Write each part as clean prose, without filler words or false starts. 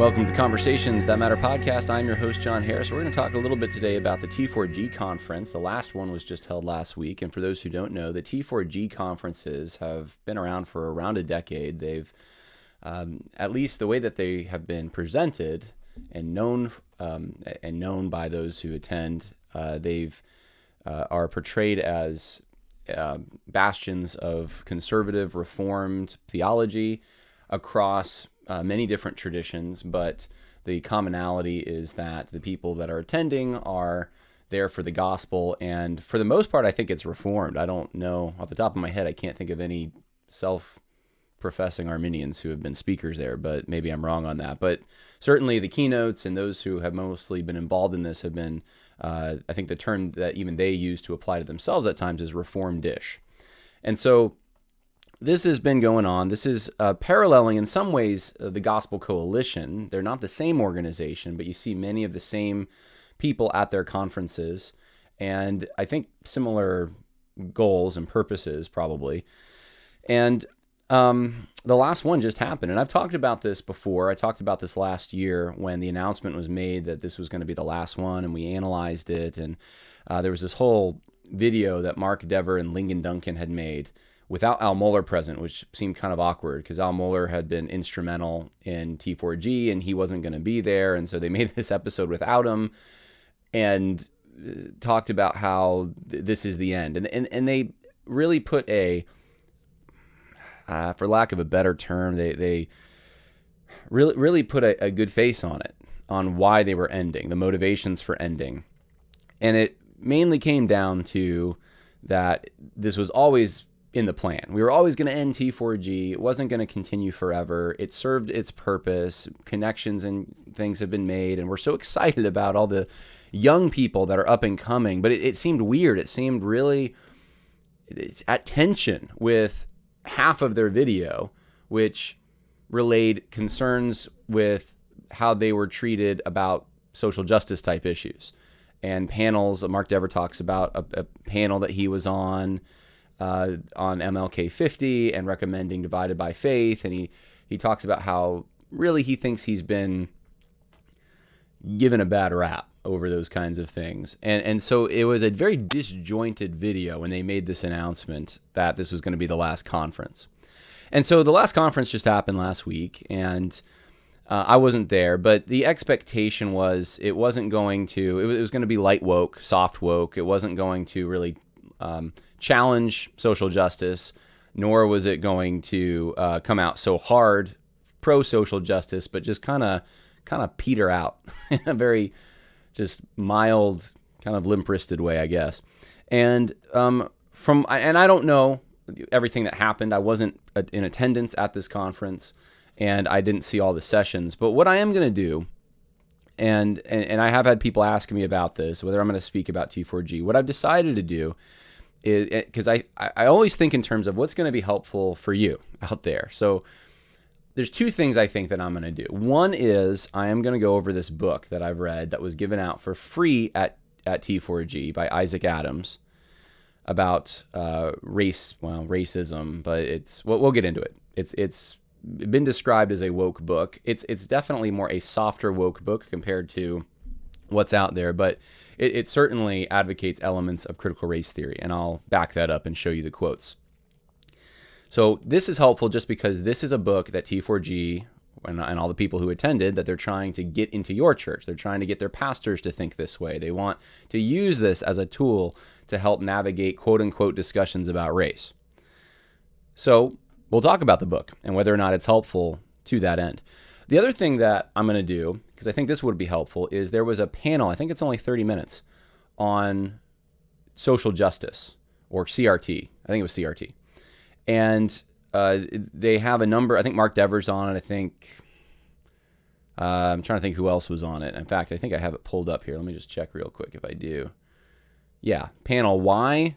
Welcome to the Conversations That Matter podcast. I'm your host, John Harris. We're going to talk a little bit today about the T4G Conference. The last one was just held last week. And for those who don't know, the T4G conferences have been around for around a decade. They've, at least the way that they have been presented and known by those who attend, are portrayed as bastions of conservative, reformed theology across many different traditions, but the commonality is that the people that are attending are there for the gospel, and for the most part, I think it's reformed. I don't know, off the top of my head, I can't think of any self-professing Arminians who have been speakers there, but maybe I'm wrong on that. But certainly the keynotes and those who have mostly been involved in this have been, I think the term that even they use to apply to themselves at times is reformed-ish. And so this has been going on. This is paralleling in some ways the Gospel Coalition. They're not the same organization, but you see many of the same people at their conferences, and I think similar goals and purposes probably. And the last one just happened, and I've talked about this before. I talked about this last year when the announcement was made that this was going to be the last one, and we analyzed it, and there was this whole video that Mark Dever and Lyndon Duncan had made without Al Mohler present, which seemed kind of awkward because Al Mohler had been instrumental in T4G and he wasn't going to be there. And so they made this episode without him and talked about how this is the end. And they really put a, for lack of a better term, they really put a good face on it, on why they were ending, the motivations for ending. And it mainly came down to that this was always in the plan. We were always going to end T4G. It wasn't going to continue forever. It served its purpose. Connections and things have been made, and we're so excited about all the young people that are up and coming. But it seemed weird. It seemed really at tension with half of their video, which relayed concerns with how they were treated about social justice type issues. And panels, Mark Dever talks about a panel that he was on MLK 50 and recommending Divided by Faith, and he talks about how really he thinks he's been given a bad rap over those kinds of things. And so it was a very disjointed video when they made this announcement that this was going to be the last conference. And so the last conference just happened last week, and I wasn't there, but the expectation was it was going to be light woke, soft woke. It wasn't going to really challenge social justice, nor was it going to come out so hard pro-social justice, but just kind of peter out in a very just mild, kind of limp-wristed way, I guess. And I don't know everything that happened. I wasn't in attendance at this conference, and I didn't see all the sessions. But what I am going to do, and I have had people ask me about this, whether I'm going to speak about T4G. What I've decided to do is, because I always think in terms of what's going to be helpful for you out there. So there's two things I think that I'm going to do. One is I am going to go over this book that I've read that was given out for free at T4G by Isaac Adams about racism, but we'll get into it. It's been described as a woke book. It's definitely more a softer woke book compared to what's out there, but it certainly advocates elements of critical race theory, and I'll back that up and show you the quotes. So this is helpful just because this is a book that T4G and all the people who attended, that they're trying to get into your church. They're trying to get their pastors to think this way. They want to use this as a tool to help navigate quote-unquote discussions about race. So we'll talk about the book and whether or not it's helpful to that end. The other thing that I'm going to do, because I think this would be helpful, is there was a panel, I think it's only 30 minutes, on social justice, or CRT. I think it was CRT. And they have a number, I think Mark Dever's on it, I'm trying to think who else was on it. In fact, I think I have it pulled up here. Let me just check real quick if I do. Yeah, panel, why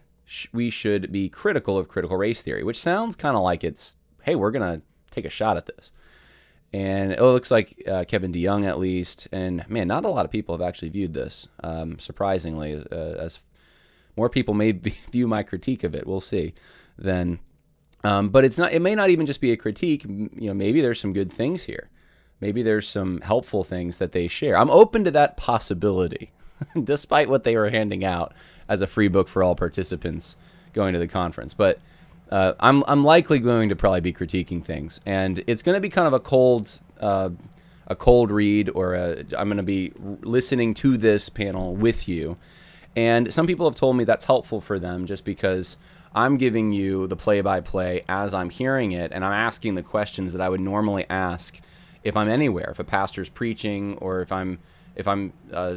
we should be critical of critical race theory, which sounds kind of like it's, hey, we're going to take a shot at this. And it looks like Kevin DeYoung, at least, and man, not a lot of people have actually viewed this, surprisingly, as more people may view my critique of it, we'll see, then, but it may not even just be a critique, maybe there's some good things here. maybe there's some helpful things that they share. I'm open to that possibility, despite what they were handing out as a free book for all participants going to the conference. But I'm likely going to probably be critiquing things, and it's going to be kind of a cold read, or I'm going to be listening to this panel with you. And some people have told me that's helpful for them, just because I'm giving you the play-by-play as I'm hearing it, and I'm asking the questions that I would normally ask if I'm anywhere, if a pastor's preaching, or if I'm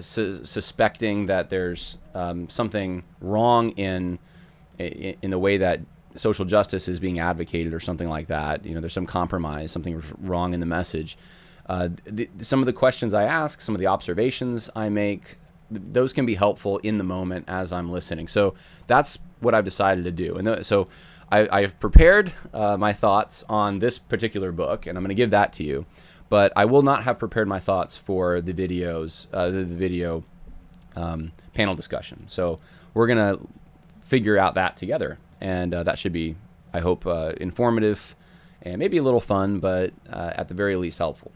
suspecting that there's something wrong in the way that social justice is being advocated, or something like that. There's some compromise, something wrong in the message. Some of the questions I ask, some of the observations I make, those can be helpful in the moment as I'm listening. So that's what I've decided to do. And so I've prepared my thoughts on this particular book, and I'm going to give that to you. But I will not have prepared my thoughts for the videos, the video panel discussion. So we're going to figure out that together. And that should be, I hope, informative and maybe a little fun, but at the very least helpful.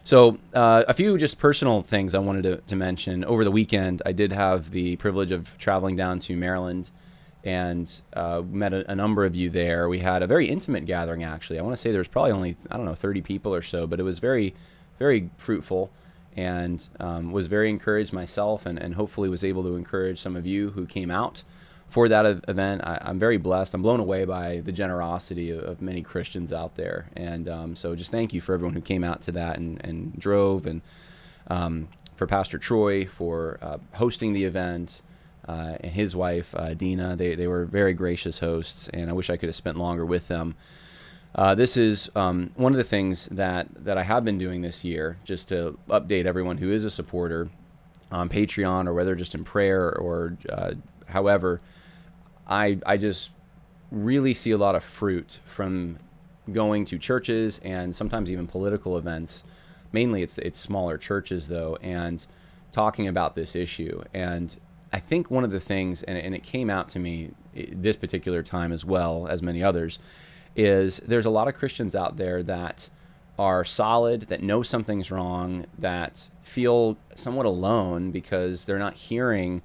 So a few just personal things I wanted to mention. Over the weekend, I did have the privilege of traveling down to Maryland and met a number of you there. We had a very intimate gathering, actually. I want to say there was probably only, 30 people or so, but it was very, very fruitful, and was very encouraged myself, and hopefully was able to encourage some of you who came out for that event. I'm very blessed. I'm blown away by the generosity of many Christians out there. And so just thank you for everyone who came out to that and drove, and for Pastor Troy for hosting the event, and his wife, Dina. They were very gracious hosts, and I wish I could have spent longer with them. This is one of the things that I have been doing this year, just to update everyone who is a supporter on Patreon, or whether just in prayer or however. I just really see a lot of fruit from going to churches and sometimes even political events. Mainly it's smaller churches, though, and talking about this issue. And I think one of the things, and it came out to me this particular time as well as many others, is there's a lot of Christians out there that are solid, that know something's wrong, that feel somewhat alone because they're not hearing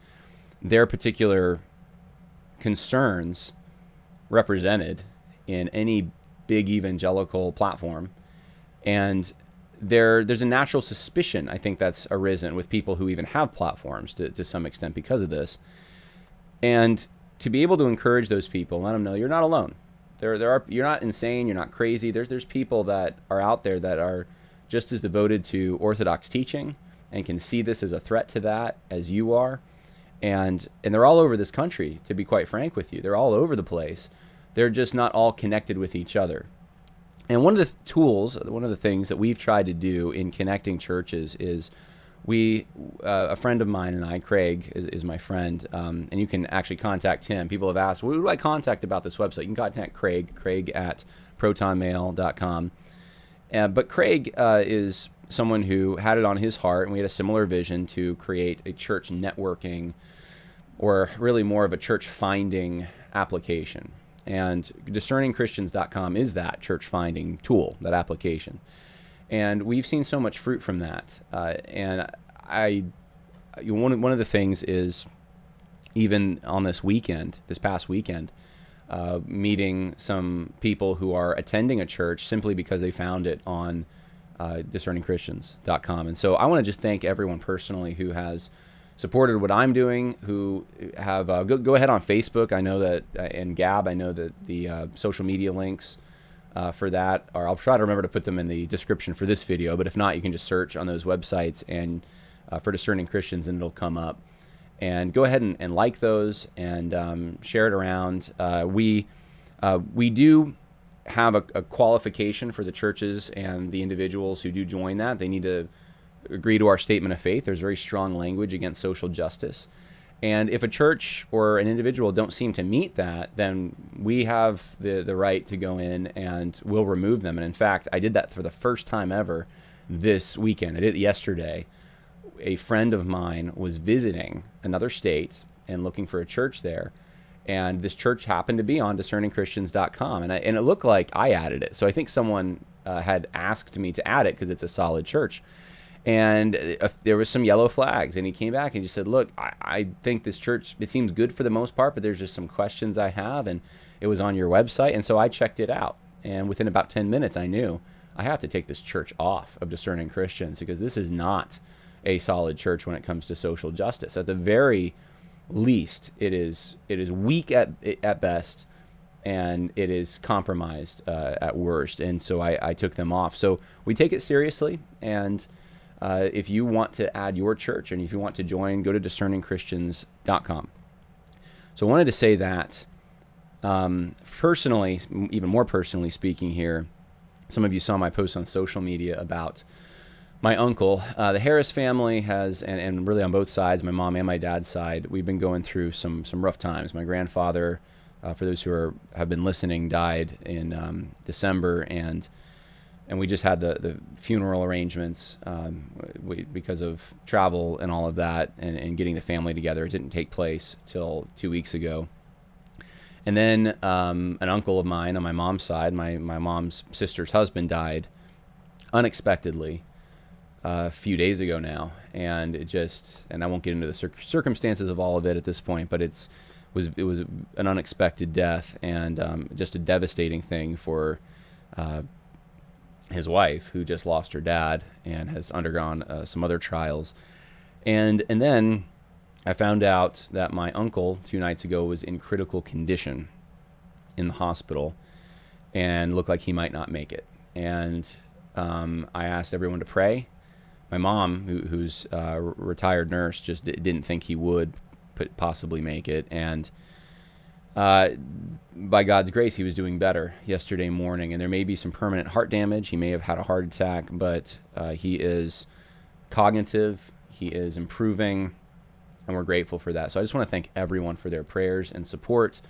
their particular concerns represented in any big evangelical platform. And there's a natural suspicion, I think, that's arisen with people who even have platforms to some extent because of this. And to be able to encourage those people, let them know you're not alone. You're not insane, you're not crazy. There's people that are out there that are just as devoted to Orthodox teaching and can see this as a threat to that as you are. And they're all over this country, to be quite frank with you. They're all over the place. They're just not all connected with each other. And one of the tools, one of the things that we've tried to do in connecting churches is a friend of mine and I, Craig, is my friend, and you can actually contact him. People have asked, who do I contact about this website? You can contact Craig at protonmail.com. But Craig is someone who had it on his heart, and we had a similar vision to create a church networking, or really more of a church finding application. And discerningchristians.com is that church finding tool, that application. And we've seen so much fruit from that. And one of the things is, even on this past weekend, meeting some people who are attending a church simply because they found it on discerningchristians.com. And so I want to just thank everyone personally who has supported what I'm doing, who have go ahead on Facebook. I know that, and Gab, I know that the social media links for that are, I'll try to remember to put them in the description for this video, but if not, you can just search on those websites and for Discerning Christians, and it'll come up. And go ahead and like those and share it around. We do have a qualification for the churches and the individuals who do join that. They need to agree to our statement of faith. There's very strong language against social justice. And if a church or an individual don't seem to meet that, then we have the right to go in and we'll remove them. And in fact, I did that for the first time ever this weekend. I did it yesterday. A friend of mine was visiting another state and looking for a church there. And this church happened to be on discerningchristians.com. And it looked like I added it. So I think someone had asked me to add it because it's a solid church. And there was some yellow flags, and he came back and just said, look, I think this church, it seems good for the most part, but there's just some questions I have, and it was on your website. And so I checked it out. And within about 10 minutes, I knew I have to take this church off of Discerning Christians, because this is not a solid church when it comes to social justice. At the very least, it is weak at best, and it is compromised at worst. And so I took them off. So we take it seriously, and if you want to add your church and if you want to join, go to discerningchristians.com. So I wanted to say that personally, even more personally speaking here, some of you saw my post on social media about my uncle. The Harris family has, and really on both sides, my mom and my dad's side, we've been going through some rough times. My grandfather, for those who have been listening, died in December, and we just had the funeral arrangements because of travel and all of that, and getting the family together. It didn't take place till 2 weeks ago. And then an uncle of mine on my mom's side, my mom's sister's husband, died unexpectedly a few days ago now. And I won't get into the circumstances of all of it at this point, but it was an unexpected death, and just a devastating thing for his wife, who just lost her dad and has undergone some other trials. And then I found out that my uncle 2 nights ago was in critical condition in the hospital and looked like he might not make it. And I asked everyone to pray. My mom, who's a retired nurse, just didn't think he would possibly make it. And by God's grace, he was doing better yesterday morning, and there may be some permanent heart damage. He may have had a heart attack, but he is cognitive, he is improving, and we're grateful for that. So I just want to thank everyone for their prayers and support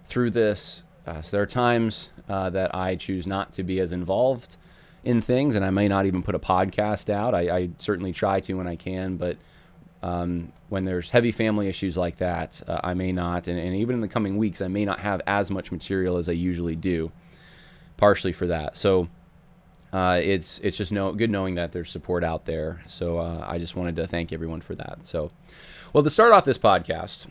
through this. So there are times that I choose not to be as involved in things, and I may not even put a podcast out. I certainly try to when I can, but when there's heavy family issues like that, I may not, and even in the coming weeks, I may not have as much material as I usually do, partially for that. So it's just good knowing that there's support out there. So I just wanted to thank everyone for that. So, well, to start off this podcast,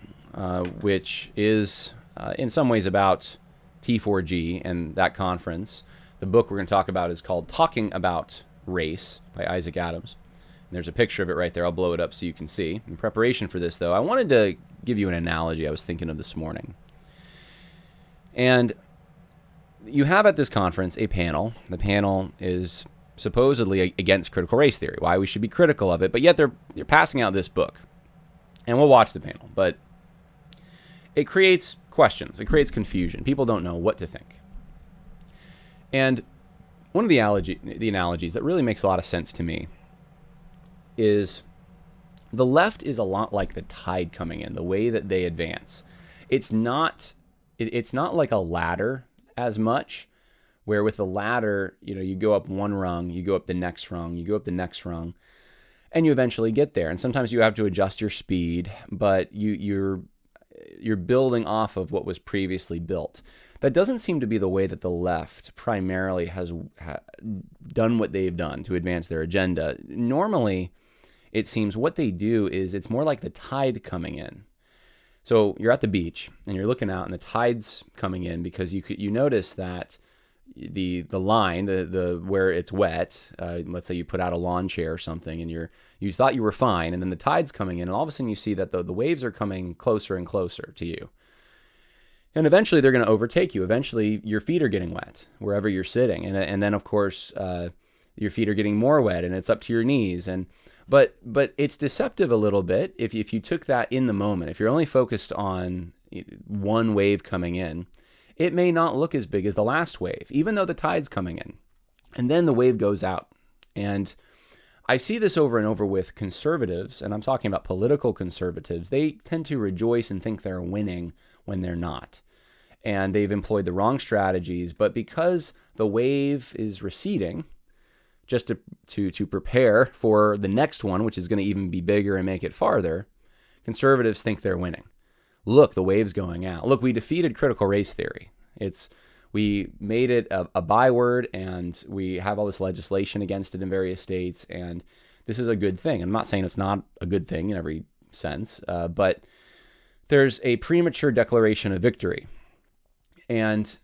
which is in some ways about T4G and that conference, the book we're going to talk about is called Talking About Race by Isaac Adams. There's a picture of it right there. I'll blow it up so you can see. In preparation for this, though, I wanted to give you an analogy I was thinking of this morning. And you have at this conference a panel. The panel is supposedly against critical race theory, why we should be critical of it, but yet they're passing out this book. And we'll watch the panel, but it creates questions. It creates confusion. People don't know what to think. And one of the analogies that really makes a lot of sense to me is the left is a lot like the tide coming in, the way that they advance. It's not like a ladder as much, where with the ladder, you go up one rung, you go up the next rung, you go up the next rung, and you eventually get there. And sometimes you have to adjust your speed, but you're building off of what was previously built. That doesn't seem to be the way that the left primarily has done what they've done to advance their agenda. Normally, it seems what they do is it's more like the tide coming in. So you're at the beach and you're looking out and the tide's coming in, because you notice that the line, the where it's wet, let's say you put out a lawn chair or something and you thought you were fine, and then the tide's coming in, and all of a sudden you see that the waves are coming closer and closer to you. And eventually they're going to overtake you. Eventually your feet are getting wet wherever you're sitting. And then of course your feet are getting more wet and it's up to your knees. But it's deceptive a little bit if you took that in the moment. If you're only focused on one wave coming in, it may not look as big as the last wave, even though the tide's coming in. And then the wave goes out. And I see this over and over with conservatives, and I'm talking about political conservatives. They tend to rejoice and think they're winning when they're not. And they've employed the wrong strategies, but because the wave is receding, just to prepare for the next one, which is going to even be bigger and make it farther, conservatives think they're winning. Look, the wave's going out. Look, we defeated critical race theory. We made it a byword, and we have all this legislation against it in various states, and this is a good thing. I'm not saying it's not a good thing in every sense, but there's a premature declaration of victory, and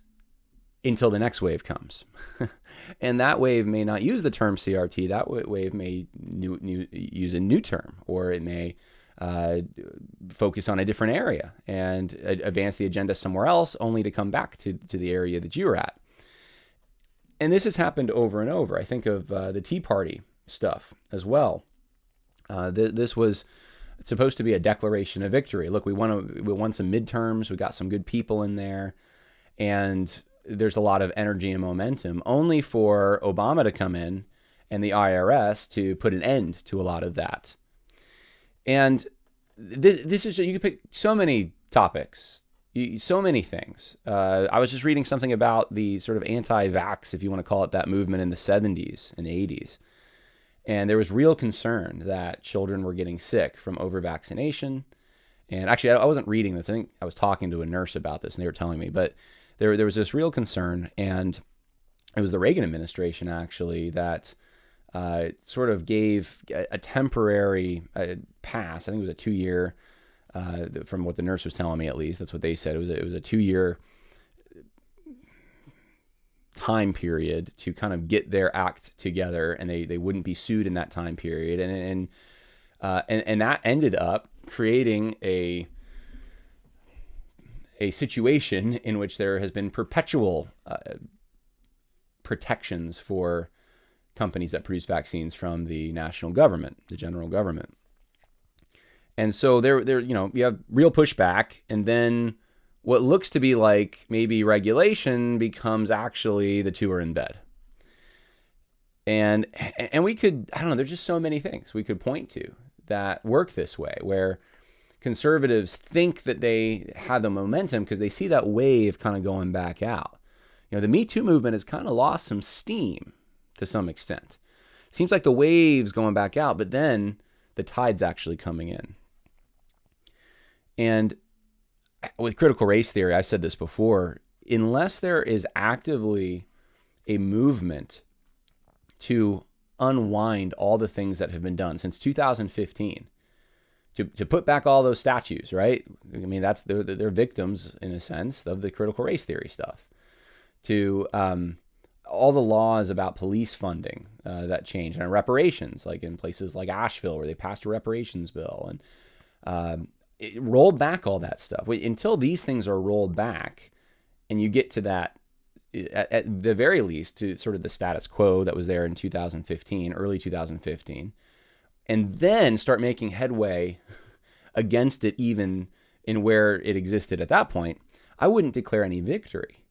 until the next wave comes. And that wave may not use the term CRT. That wave may use a new term, or it may focus on a different area and advance the agenda somewhere else, only to come back to the area that you were at. And this has happened over and over. I think of the Tea Party stuff as well. This was supposed to be a declaration of victory. Look, we won some midterms. We got some good people in there, and there's a lot of energy and momentum, only for Obama to come in and the IRS to put an end to a lot of that. And this is, you can pick so many topics, so many things. I was just reading something about the sort of anti-vax, if you want to call it that, movement in the 70s and 80s. And there was real concern that children were getting sick from over-vaccination. And actually, I wasn't reading this. I think I was talking to a nurse about this, and they were telling me. But there was this real concern, and it was the Reagan administration, actually, that sort of gave a temporary pass. I think it was a 2-year, from what the nurse was telling me, at least. That's what they said. It was a 2-year time period to kind of get their act together, and they wouldn't be sued in that time period. And that ended up creating a situation in which there has been perpetual protections for companies that produce vaccines from the national government, the general government. And so there, you have real pushback, and then what looks to be like maybe regulation becomes actually the two are in bed. And we could, I don't know, there's just so many things we could point to that work this way, where conservatives think that they have the momentum because they see that wave kind of going back out. The Me Too movement has kind of lost some steam to some extent. Seems like the wave's going back out, but then the tide's actually coming in. And with critical race theory, I said this before, unless there is actively a movement to unwind all the things that have been done since 2015, to put back all those statues, right? I mean, they're victims, in a sense, of the critical race theory stuff. To all the laws about police funding that changed, and reparations, like in places like Asheville, where they passed a reparations bill, and it rolled back all that stuff. Until these things are rolled back, and you get to that, at the very least, to sort of the status quo that was there in 2015, early 2015, and then start making headway against it, even in where it existed at that point, I wouldn't declare any victory.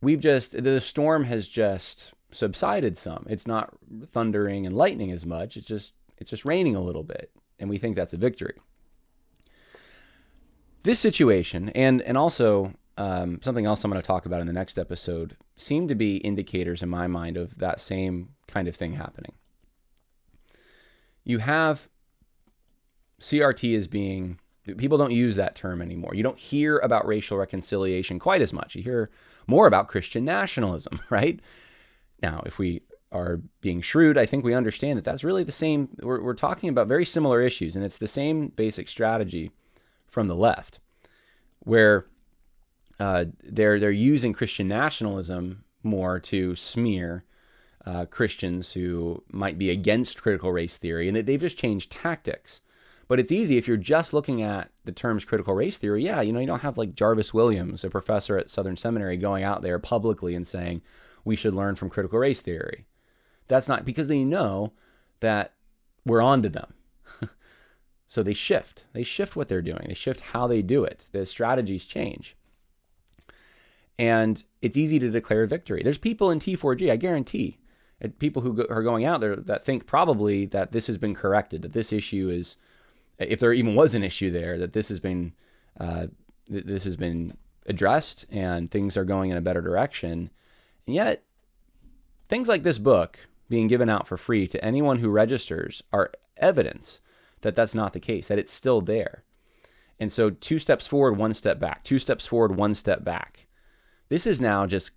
The storm has just subsided some. It's not thundering and lightning as much. It's just raining a little bit, and we think that's a victory. This situation, and also something else I'm going to talk about in the next episode, seem to be indicators in my mind of that same kind of thing happening. You have CRT as being, people don't use that term anymore. You don't hear about racial reconciliation quite as much. You hear more about Christian nationalism, right? Now, if we are being shrewd, I think we understand that that's really the same. We're talking about very similar issues, and it's the same basic strategy from the left, where they're using Christian nationalism more to smear Christians who might be against critical race theory, and they've just changed tactics. But it's easy if you're just looking at the terms critical race theory. Yeah, you don't have like Jarvis Williams, a professor at Southern Seminary, going out there publicly and saying we should learn from critical race theory. That's not, because they know that we're on to them. So they shift what they're doing. They shift how they do it. The strategies change. And it's easy to declare victory. There's people in T4G, I guarantee, people who are going out there that think probably that this has been corrected, that this issue is, if there even was an issue there, that this has been addressed and things are going in a better direction. And yet, things like this book being given out for free to anyone who registers are evidence that that's not the case, that it's still there. And so 2 steps forward, 1 step back, 2 steps forward, 1 step back. This is now just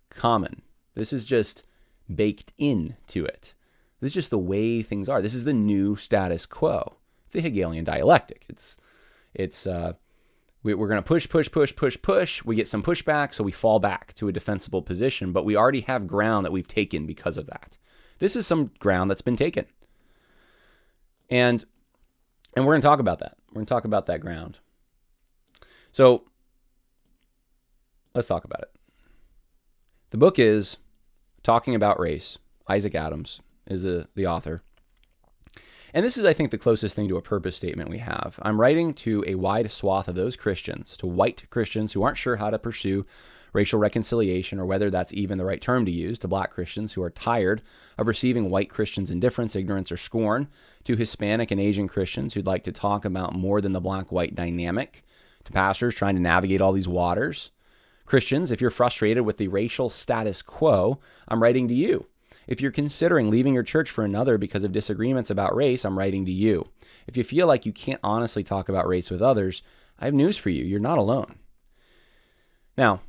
common. This is just baked into it. This is just the way things are. This is the new status quo. It's a Hegelian dialectic. We're going to push. We get some pushback, so we fall back to a defensible position, but we already have ground that we've taken because of that. This is some ground that's been taken. And we're going to talk about that. We're going to talk about that ground. So let's talk about it. The book is Talking About Race. Isaac Adams is the author. And this is, I think, the closest thing to a purpose statement we have. I'm writing to a wide swath of those Christians, to white Christians who aren't sure how to pursue racial reconciliation or whether that's even the right term to use, to black Christians who are tired of receiving white Christians' indifference, ignorance, or scorn, to Hispanic and Asian Christians who'd like to talk about more than the black-white dynamic, to pastors trying to navigate all these waters. Christians, if you're frustrated with the racial status quo, I'm writing to you. If you're considering leaving your church for another because of disagreements about race, I'm writing to you. If you feel like you can't honestly talk about race with others, I have news for you. You're not alone. Now,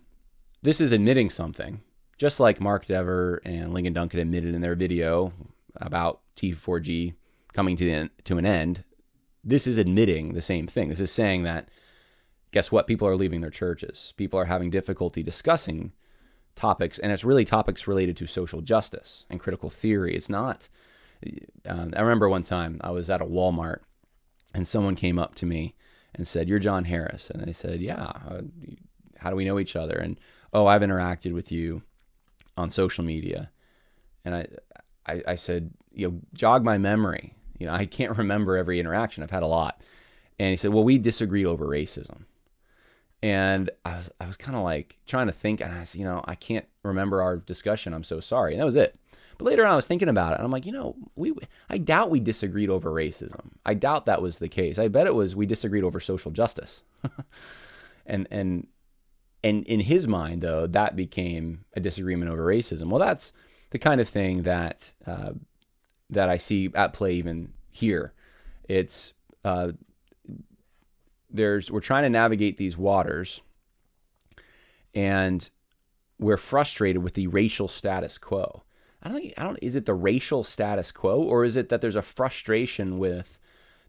this is admitting something, just like Mark Dever and Lincoln Duncan admitted in their video about T4G coming to an end. This is admitting the same thing. This is saying that, guess what? People are leaving their churches. People are having difficulty discussing topics, and it's really topics related to social justice and critical theory. It's not. I remember one time I was at a Walmart, and someone came up to me and said, "You're John Harris," and I said, "Yeah. How do we know each other?" And, "Oh, I've interacted with you on social media." And I said, jog my memory. I can't remember every interaction. I've had a lot. And he said, "Well, we disagreed over racism." And I was kind of like trying to think, and I said, I can't remember our discussion. I'm so sorry. And that was it. But later on, I was thinking about it, and I'm like, I doubt we disagreed over racism. I doubt that was the case. I bet it was we disagreed over social justice. and in his mind, though, that became a disagreement over racism. Well, that's the kind of thing that I see at play even here. It's we're trying to navigate these waters, and we're frustrated with the racial status quo. Is it the racial status quo, or is it that there's a frustration with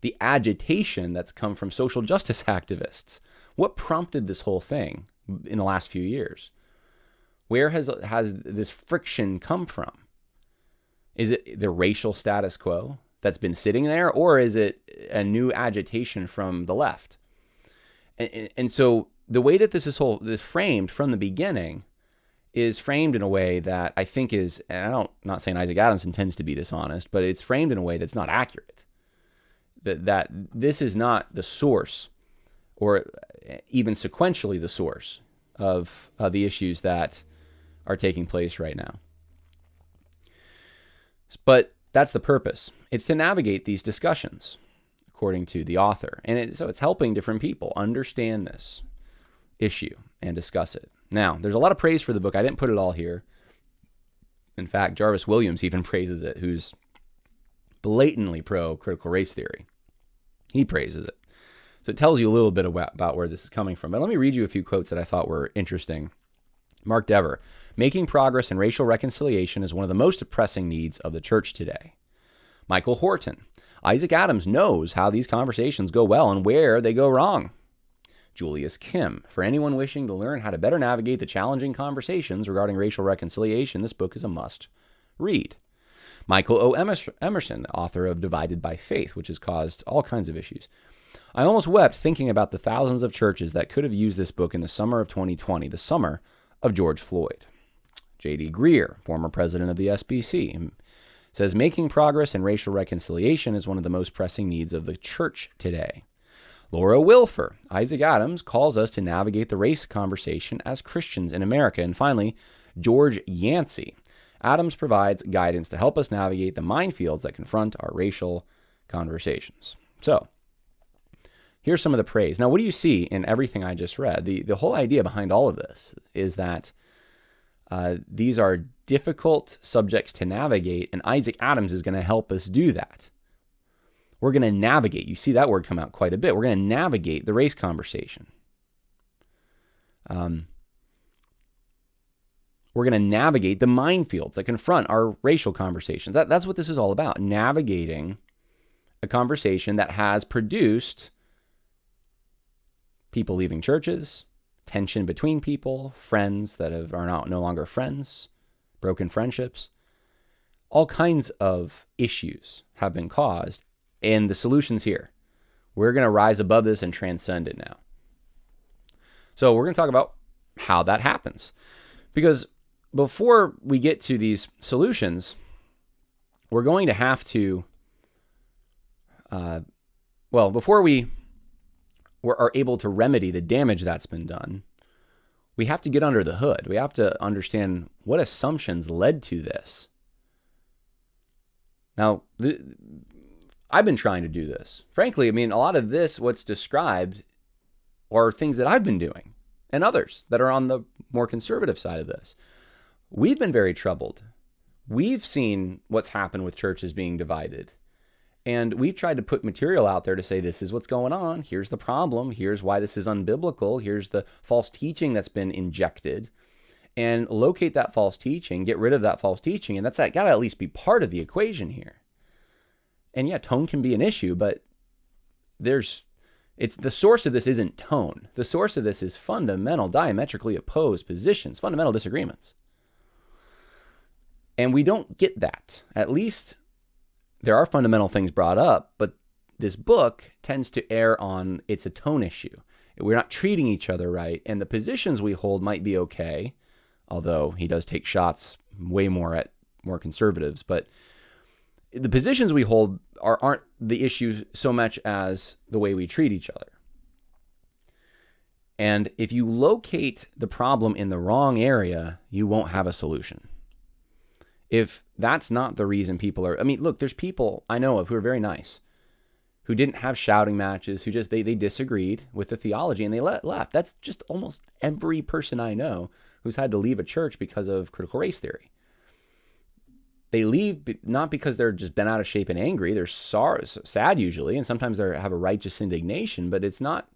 the agitation that's come from social justice activists? What prompted this whole thing in the last few years? Where has this friction come from? Is it the racial status quo that's been sitting there, or is it a new agitation from the left? And so the way that this is framed from the beginning is framed in a way that I think is, and I'm not saying Isaac Adams intends to be dishonest, but it's framed in a way that's not accurate. That this is not the source, or even sequentially the source of the issues that are taking place right now. But that's the purpose. It's to navigate these discussions, according to the author. And so it's helping different people understand this issue and discuss it. Now, there's a lot of praise for the book. I didn't put it all here. In fact, Jarvis Williams even praises it, who's blatantly pro-critical race theory. He praises it. So it tells you a little bit about where this is coming from. But let me read you a few quotes that I thought were interesting. Mark Dever, making progress in racial reconciliation is one of the most pressing needs of the church today. Michael Horton, Isaac Adams knows how these conversations go well and where they go wrong. Julius Kim, for anyone wishing to learn how to better navigate the challenging conversations regarding racial reconciliation, this book is a must read. Michael O. Emerson, author of Divided by Faith, which has caused all kinds of issues. I almost wept thinking about the thousands of churches that could have used this book in the summer of 2020, the summer of George Floyd. J.D. Greer, former president of the SBC, says making progress in racial reconciliation is one of the most pressing needs of the church today. Laura Wilfer, Isaac Adams calls us to navigate the race conversation as Christians in America. And finally, George Yancey, Adams provides guidance to help us navigate the minefields that confront our racial conversations. So, here's some of the praise. Now, what do you see in everything I just read? The whole idea behind all of this is that these are difficult subjects to navigate, and Isaac Adams is going to help us do that. We're going to navigate. You see that word come out quite a bit. We're going to navigate the race conversation. we're going to navigate the minefields that confront our racial conversations. That's what this is all about, navigating a conversation that has produced people leaving churches, tension between people, friends that are no longer friends, broken friendships. All kinds of issues have been caused, and the solution's here. We're going to rise above this and transcend it now. So we're going to talk about how that happens. Because before we get to these solutions, we're going to have to, before we are able to remedy the damage that's been done, we have to get under the hood. We have to understand what assumptions led to this. Now, I've been trying to do this. Frankly, I mean, a lot of this, what's described, are things that I've been doing, and others that are on the more conservative side of this. We've been very troubled. We've seen what's happened with churches being divided. And we've tried to put material out there to say, this is what's going on. Here's the problem. Here's why this is unbiblical. Here's the false teaching that's been injected. And locate that false teaching, get rid of that false teaching. And that's got to at least be part of the equation here. And yeah, tone can be an issue, but it's the source of this isn't tone. The source of this is fundamental, diametrically opposed positions, fundamental disagreements. And we don't get that. At least there are fundamental things brought up, but this book tends to err on it's a tone issue. We're not treating each other right, and the positions we hold might be okay, although he does take shots way more at more conservatives. But the positions we hold aren't the issue so much as the way we treat each other. And if you locate the problem in the wrong area, you won't have a solution. If that's not the reason people are, I mean, look, there's people I know of who are very nice, who didn't have shouting matches, who just, they disagreed with the theology and they left. That's just almost every person I know who's had to leave a church because of critical race theory. They leave not because they're just bent out of shape and angry. They're sad usually, and sometimes they have a righteous indignation, but it's not,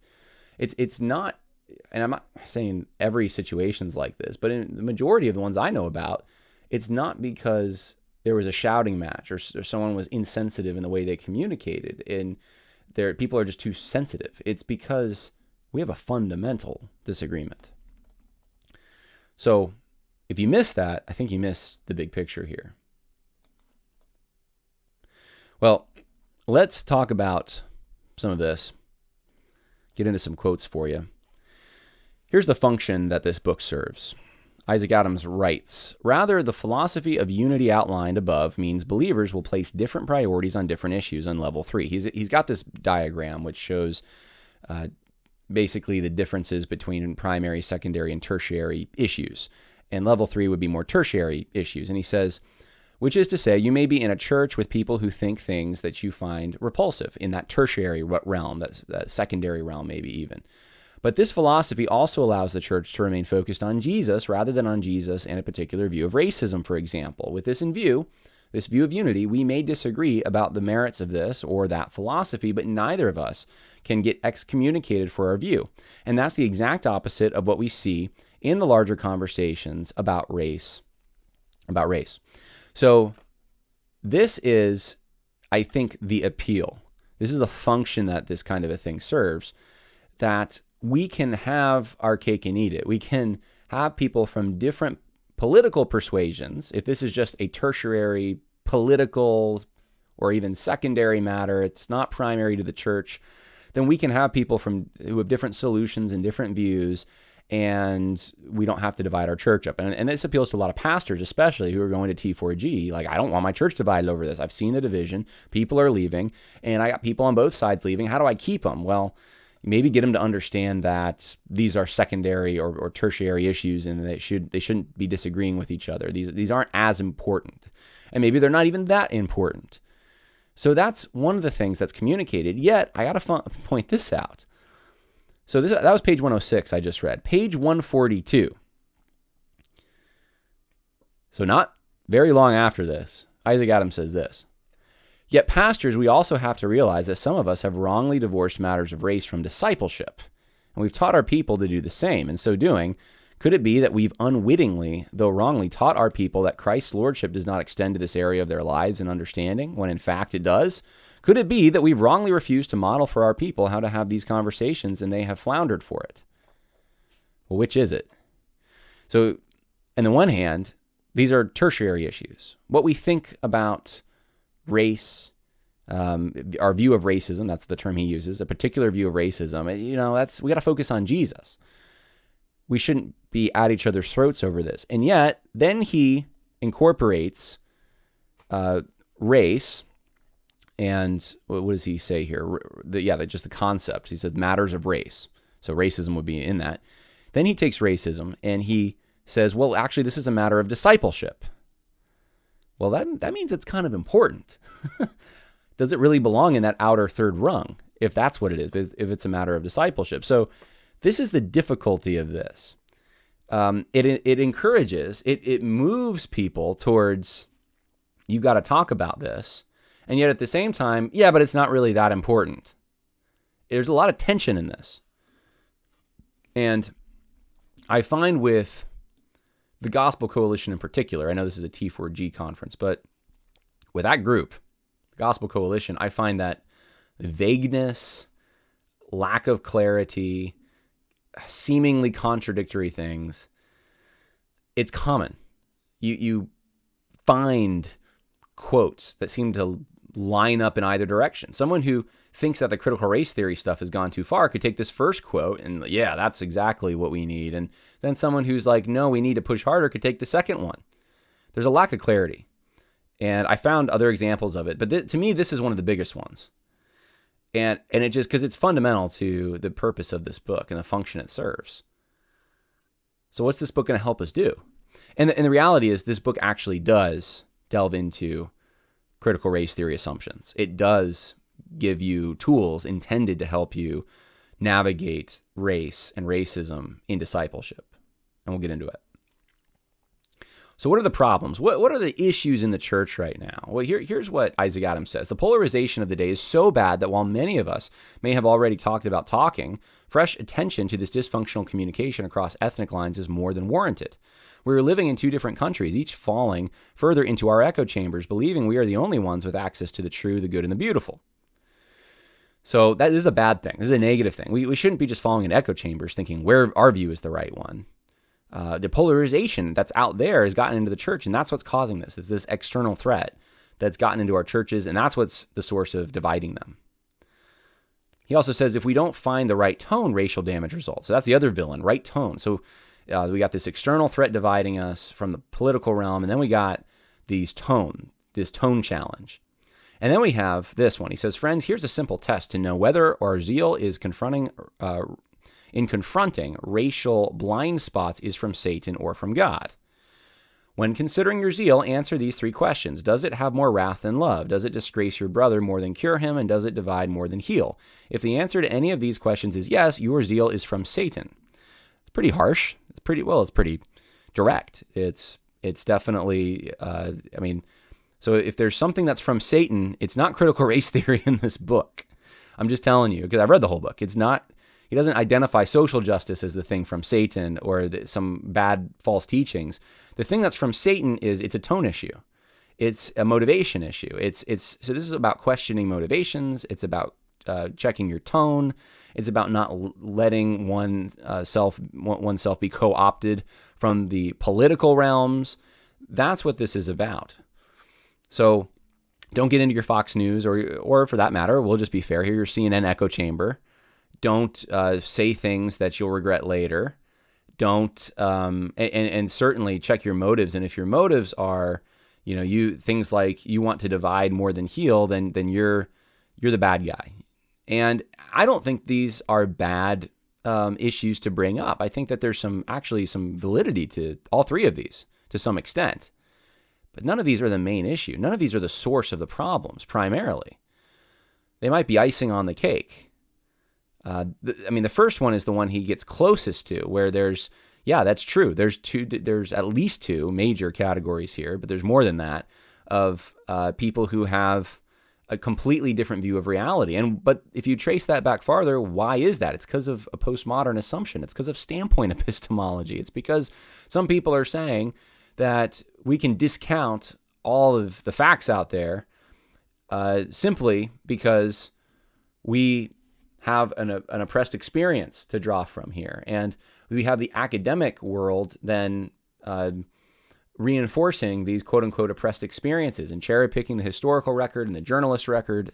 and I'm not saying every situation's like this, but in the majority of the ones I know about, it's not because there was a shouting match or someone was insensitive in the way they communicated and people are just too sensitive. It's because we have a fundamental disagreement. So if you miss that, I think you miss the big picture here. Well, let's talk about some of this. Get into some quotes for you. Here's the function that this book serves. Isaac Adams writes, rather, the philosophy of unity outlined above means believers will place different priorities on different issues on level 3. He's got this diagram which shows basically the differences between primary, secondary, and tertiary issues. And level 3 would be more tertiary issues. And he says, which is to say, you may be in a church with people who think things that you find repulsive in that tertiary realm, that secondary realm maybe even. But this philosophy also allows the church to remain focused on Jesus rather than on Jesus and a particular view of racism, for example. With this in view, this view of unity, we may disagree about the merits of this or that philosophy, but neither of us can get excommunicated for our view. And that's the exact opposite of what we see in the larger conversations about race. So this is, I think, the appeal. This is the function that this kind of a thing serves, that we can have our cake and eat it. We can have people from different political persuasions. If this is just a tertiary political or even secondary matter, it's not primary to the church, then we can have people who have different solutions and different views, and we don't have to divide our church up. And this appeals to a lot of pastors, especially who are going to T4G. Like, I don't want my church divided over this. I've seen the division. People are leaving, and I got people on both sides leaving. How do I keep them? Well, maybe get them to understand that these are secondary or tertiary issues, and they shouldn't be disagreeing with each other. These aren't as important, and maybe they're not even that important. So that's one of the things that's communicated. Yet I got to point this out. So that was page 106 I just read. Page 142. So not very long after this, Isaac Adams says this. Yet pastors, we also have to realize that some of us have wrongly divorced matters of race from discipleship. And we've taught our people to do the same. In so doing, Could it be that we've unwittingly, though wrongly, taught our people that Christ's lordship does not extend to this area of their lives and understanding, when in fact it does? Could it be that we've wrongly refused to model for our people how to have these conversations and they have floundered for it? Well, which is it? So, on the one hand, these are tertiary issues. What we think about race, our view of racism, that's the term he uses, a particular view of racism, we got to focus on Jesus. We shouldn't be at each other's throats over this. And yet, then he incorporates race, and what does he say here? Just the concept. He said matters of race. So racism would be in that. Then he takes racism and he says, well, actually, this is a matter of discipleship. Well, that means it's kind of important. Does it really belong in that outer third rung, if that's what it is, if it's a matter of discipleship? So this is the difficulty of this. It encourages, it moves people towards, you got to talk about this. And yet at the same time, yeah, but it's not really that important. There's a lot of tension in this. And I find with the Gospel Coalition in particular, I know this is a T4G conference, but with that group, the Gospel Coalition, I find that vagueness, lack of clarity, seemingly contradictory things, it's common. You find quotes that seem to line up in either direction. Someone who thinks that the critical race theory stuff has gone too far could take this first quote and, yeah, that's exactly what we need. And then someone who's like, no, we need to push harder, could take the second one. There's a lack of clarity. And I found other examples of it. But to me, this is one of the biggest ones. And it just, because it's fundamental to the purpose of this book and the function it serves. So what's this book going to help us do? And the reality is this book actually does delve into critical race theory assumptions. It does give you tools intended to help you navigate race and racism in discipleship. And we'll get into it. So what are the problems? What are the issues in the church right now? Well, here's what Isaac Adams says. The polarization of the day is so bad that while many of us may have already talked about talking, fresh attention to this dysfunctional communication across ethnic lines is more than warranted. We are living in two different countries, each falling further into our echo chambers, believing we are the only ones with access to the true, the good, and the beautiful. So that is a bad thing. This is a negative thing. We shouldn't be just falling in echo chambers thinking where our view is the right one. The polarization that's out there has gotten into the church, and that's what's causing this, is this external threat that's gotten into our churches, and that's what's the source of dividing them. He also says if we don't find the right tone, racial damage results. So that's the other villain, right tone. So we got this external threat dividing us from the political realm, and then we got this tone challenge. And then we have this one. He says, friends, here's a simple test to know whether our zeal is confronting racial blind spots is from Satan or from God. When considering your zeal, answer these three questions. Does it have more wrath than love? Does it disgrace your brother more than cure him? And does it divide more than heal? If the answer to any of these questions is yes, your zeal is from Satan. It's pretty harsh. It's pretty direct. It's definitely, so if there's something that's from Satan, it's not critical race theory in this book. I'm just telling you, because I've read the whole book. It's not, he doesn't identify social justice as the thing from Satan or some bad false teachings. The thing that's from Satan it's a tone issue. It's a motivation issue. So this is about questioning motivations. It's about checking your tone. It's about not letting oneself be co-opted from the political realms. That's what this is about. So don't get into your Fox News or for that matter, we'll just be fair here, your CNN echo chamber. Don't say things that you'll regret later. Don't and certainly check your motives. And if your motives are, things like you want to divide more than heal, then you're the bad guy. And I don't think these are bad issues to bring up. I think that there's some validity to all three of these to some extent. But none of these are the main issue. None of these are the source of the problems, primarily. They might be icing on the cake. The first one is the one he gets closest to, where that's true. There's at least two major categories here, but there's more than that, of people who have a completely different view of reality. But if you trace that back farther, why is that? It's because of a postmodern assumption. It's because of standpoint epistemology. It's because some people are saying that we can discount all of the facts out there simply because we have an oppressed experience to draw from here. And we have the academic world then reinforcing these quote-unquote oppressed experiences and cherry-picking the historical record and the journalist record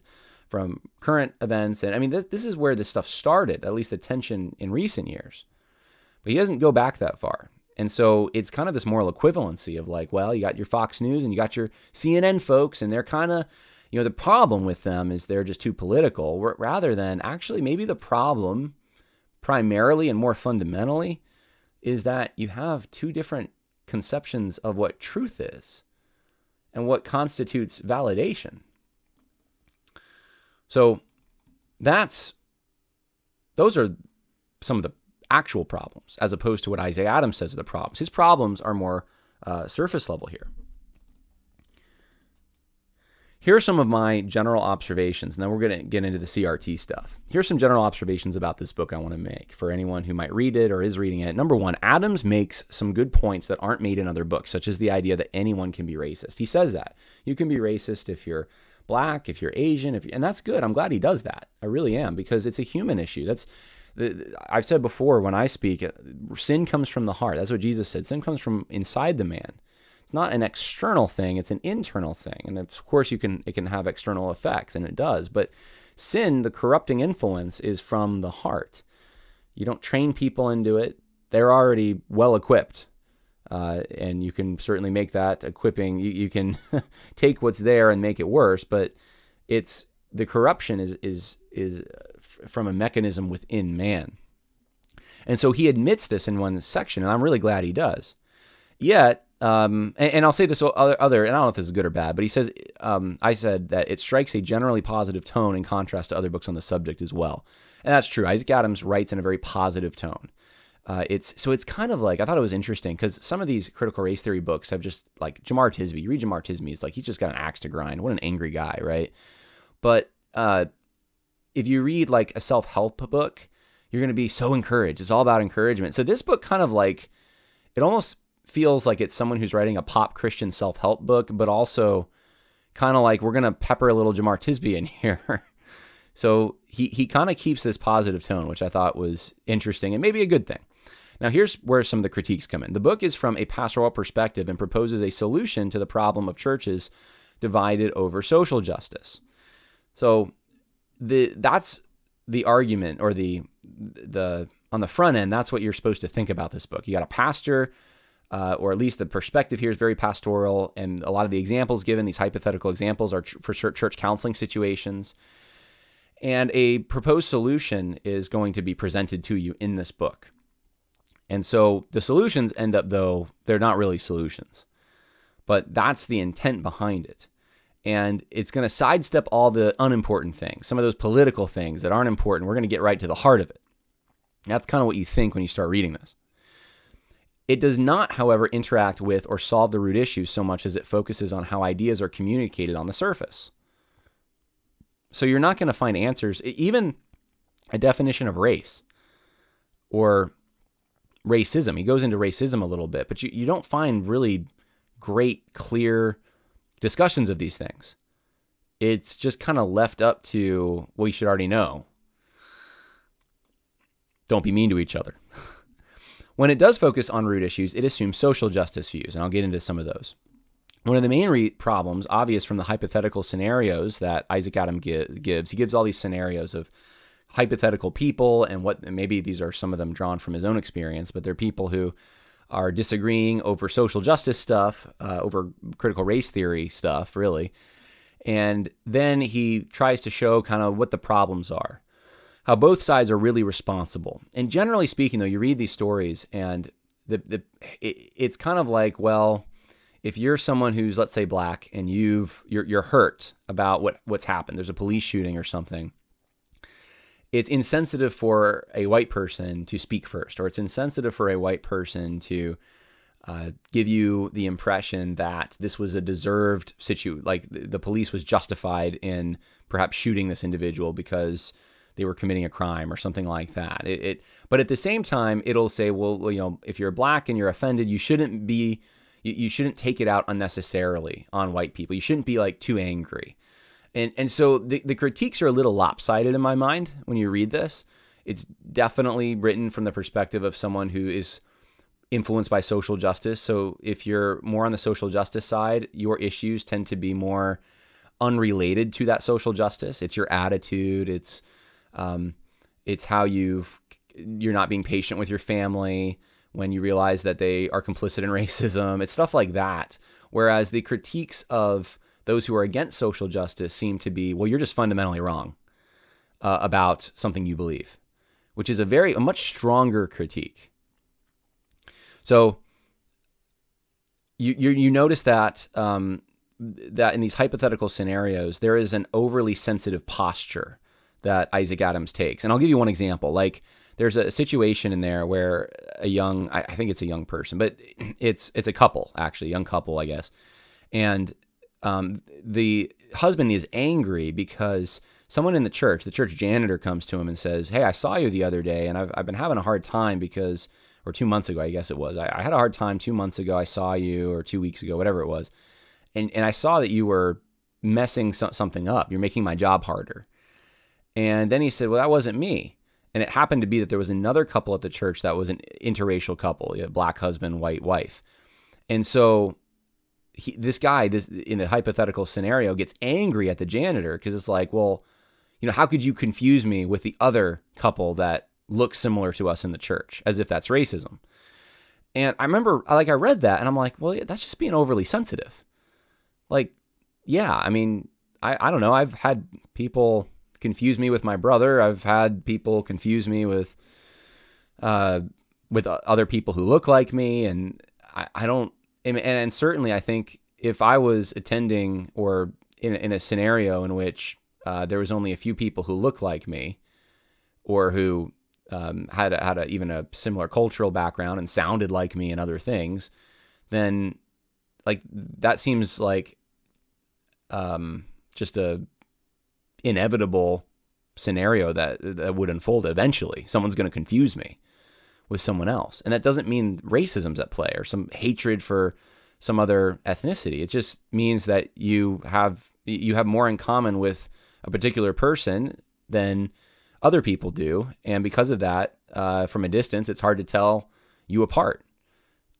from current events. And I mean, this is where this stuff started, at least the tension in recent years. But he doesn't go back that far. And so it's kind of this moral equivalency of like, well, you got your Fox News and you got your CNN folks, and they're kind of, the problem with them is they're just too political, rather than actually maybe the problem primarily and more fundamentally is that you have two different conceptions of what truth is and what constitutes validation. So those are some of the actual problems, as opposed to what Isaac Adams says are the problems. His problems are more surface level here. Here are some of my general observations, and then we're going to get into the CRT stuff. Here's some general observations about this book I want to make for anyone who might read it or is reading it. Number one, Adams makes some good points that aren't made in other books, such as the idea that anyone can be racist. He says that. You can be racist if you're black, if you're Asian, and that's good. I'm glad he does that. I really am, because it's a human issue. I've said before when I speak, sin comes from the heart. That's what Jesus said. Sin comes from inside the man. It's not an external thing, it's an internal thing. And of course it can have external effects, and it does. But sin, the corrupting influence, is from the heart. You don't train people into it. They're already well equipped. And you can certainly make that equipping. You can take what's there and make it worse, but the corruption is from a mechanism within man. And so he admits this in one section, and I'm really glad he does. Yet, and I'll say this other, and I don't know if this is good or bad, but he says, I said that it strikes a generally positive tone in contrast to other books on the subject as well. And that's true. Isaac Adams writes in a very positive tone. It's kind of like, I thought it was interesting because some of these critical race theory books have just, like Jamar Tisby, you read Jamar Tisby, it's like he's just got an axe to grind. What an angry guy, right? But if you read like a self-help book, you're going to be so encouraged. It's all about encouragement. So this book kind of like, it almost feels like it's someone who's writing a pop Christian self-help book, but also kind of like we're going to pepper a little Jamar Tisby in here. So he kind of keeps this positive tone, which I thought was interesting and maybe a good thing. Now, here's where some of the critiques come in. The book is from a pastoral perspective and proposes a solution to the problem of churches divided over social justice. So that's the argument, or the on the front end, that's what you're supposed to think about this book. You got a pastor, or at least the perspective here is very pastoral, and a lot of the examples given, these hypothetical examples, are for church counseling situations. And a proposed solution is going to be presented to you in this book. And so the solutions end up, though, they're not really solutions. But that's the intent behind it. And it's going to sidestep all the unimportant things, some of those political things that aren't important. We're going to get right to the heart of it. That's kind of what you think when you start reading this. It does not, however, interact with or solve the root issues so much as it focuses on how ideas are communicated on the surface. So you're not going to find answers, even a definition of race or racism. He goes into racism a little bit, but you don't find really great, clear discussions of these things. It's just kind of left up to, well, you should already know. Don't be mean to each other. When it does focus on root issues, it assumes social justice views, and I'll get into some of those. One of the main problems, obvious from the hypothetical scenarios that Isaac Adams gives, he gives all these scenarios of hypothetical people, and maybe these are some of them drawn from his own experience, but they're people who are disagreeing over social justice stuff, over critical race theory stuff, really. And then he tries to show kind of what the problems are, how both sides are really responsible. And generally speaking, though, you read these stories, and it's kind of like, well, if you're someone who's, let's say, black, and you're hurt about what's happened, there's a police shooting or something, it's insensitive for a white person to speak first, or it's insensitive for a white person to give you the impression that this was a deserved situation, like the police was justified in perhaps shooting this individual because they were committing a crime or something like that. But at the same time, it'll say, well, if you're black and you're offended, you shouldn't take it out unnecessarily on white people. You shouldn't be like too angry. And so the critiques are a little lopsided in my mind when you read this. It's definitely written from the perspective of someone who is influenced by social justice. So if you're more on the social justice side, your issues tend to be more unrelated to that social justice. It's your attitude. It's how you're not being patient with your family when you realize that they are complicit in racism. It's stuff like that. Whereas the critiques of those who are against social justice seem to be, well, you're just fundamentally wrong about something you believe, which is a much stronger critique. So you notice that that in these hypothetical scenarios, there is an overly sensitive posture that Isaac Adams takes. And I'll give you one example. Like there's a situation in there where I think it's a young person, but it's a couple, actually, a young couple, I guess. And the husband is angry because someone in the church janitor comes to him and says, "Hey, I saw you the other day, and I've been having a hard time or 2 months ago, I guess it was. I had a hard time 2 months ago. I saw you, or 2 weeks ago, whatever it was. And I saw that you were messing something up. You're making my job harder." And then he said, "Well, that wasn't me." And it happened to be that there was another couple at the church that was an interracial couple, black husband, white wife. And so this guy, in the hypothetical scenario, gets angry at the janitor because it's like, well, how could you confuse me with the other couple that look similar to us in the church, as if that's racism? And I remember, I read that and I'm like, well, yeah, that's just being overly sensitive. Like, yeah, I mean, I don't know. I've had people confuse me with my brother. I've had people confuse me with other people who look like me. And I don't, and certainly I think if I was attending or in a scenario in which there was only a few people who look like me or who had even a similar cultural background and sounded like me and other things, then like that seems like just a inevitable scenario that would unfold eventually. Someone's going to confuse me with someone else, and that doesn't mean racism's at play or some hatred for some other ethnicity. It just means that you have more in common with a particular person than other people do, and because of that, from a distance, it's hard to tell you apart.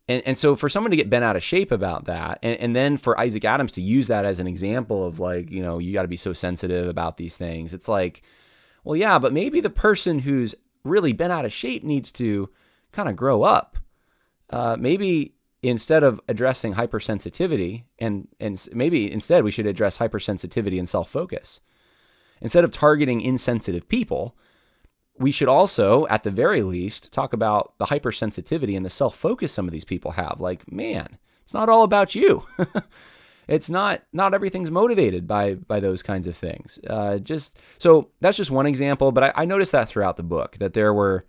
And so for someone to get bent out of shape about that, and then for Isaac Adams to use that as an example of like, you got to be so sensitive about these things, it's like, well, yeah, but maybe the person who's really bent out of shape needs to kind of grow up. Maybe instead of addressing hypersensitivity, and maybe instead we should address hypersensitivity and self-focus. Instead of targeting insensitive people, we should also, at the very least, talk about the hypersensitivity and the self-focus some of these people have. Like, man, it's not all about you. It's not everything's motivated by those kinds of things. So that's just one example, but I noticed that throughout the book, that there were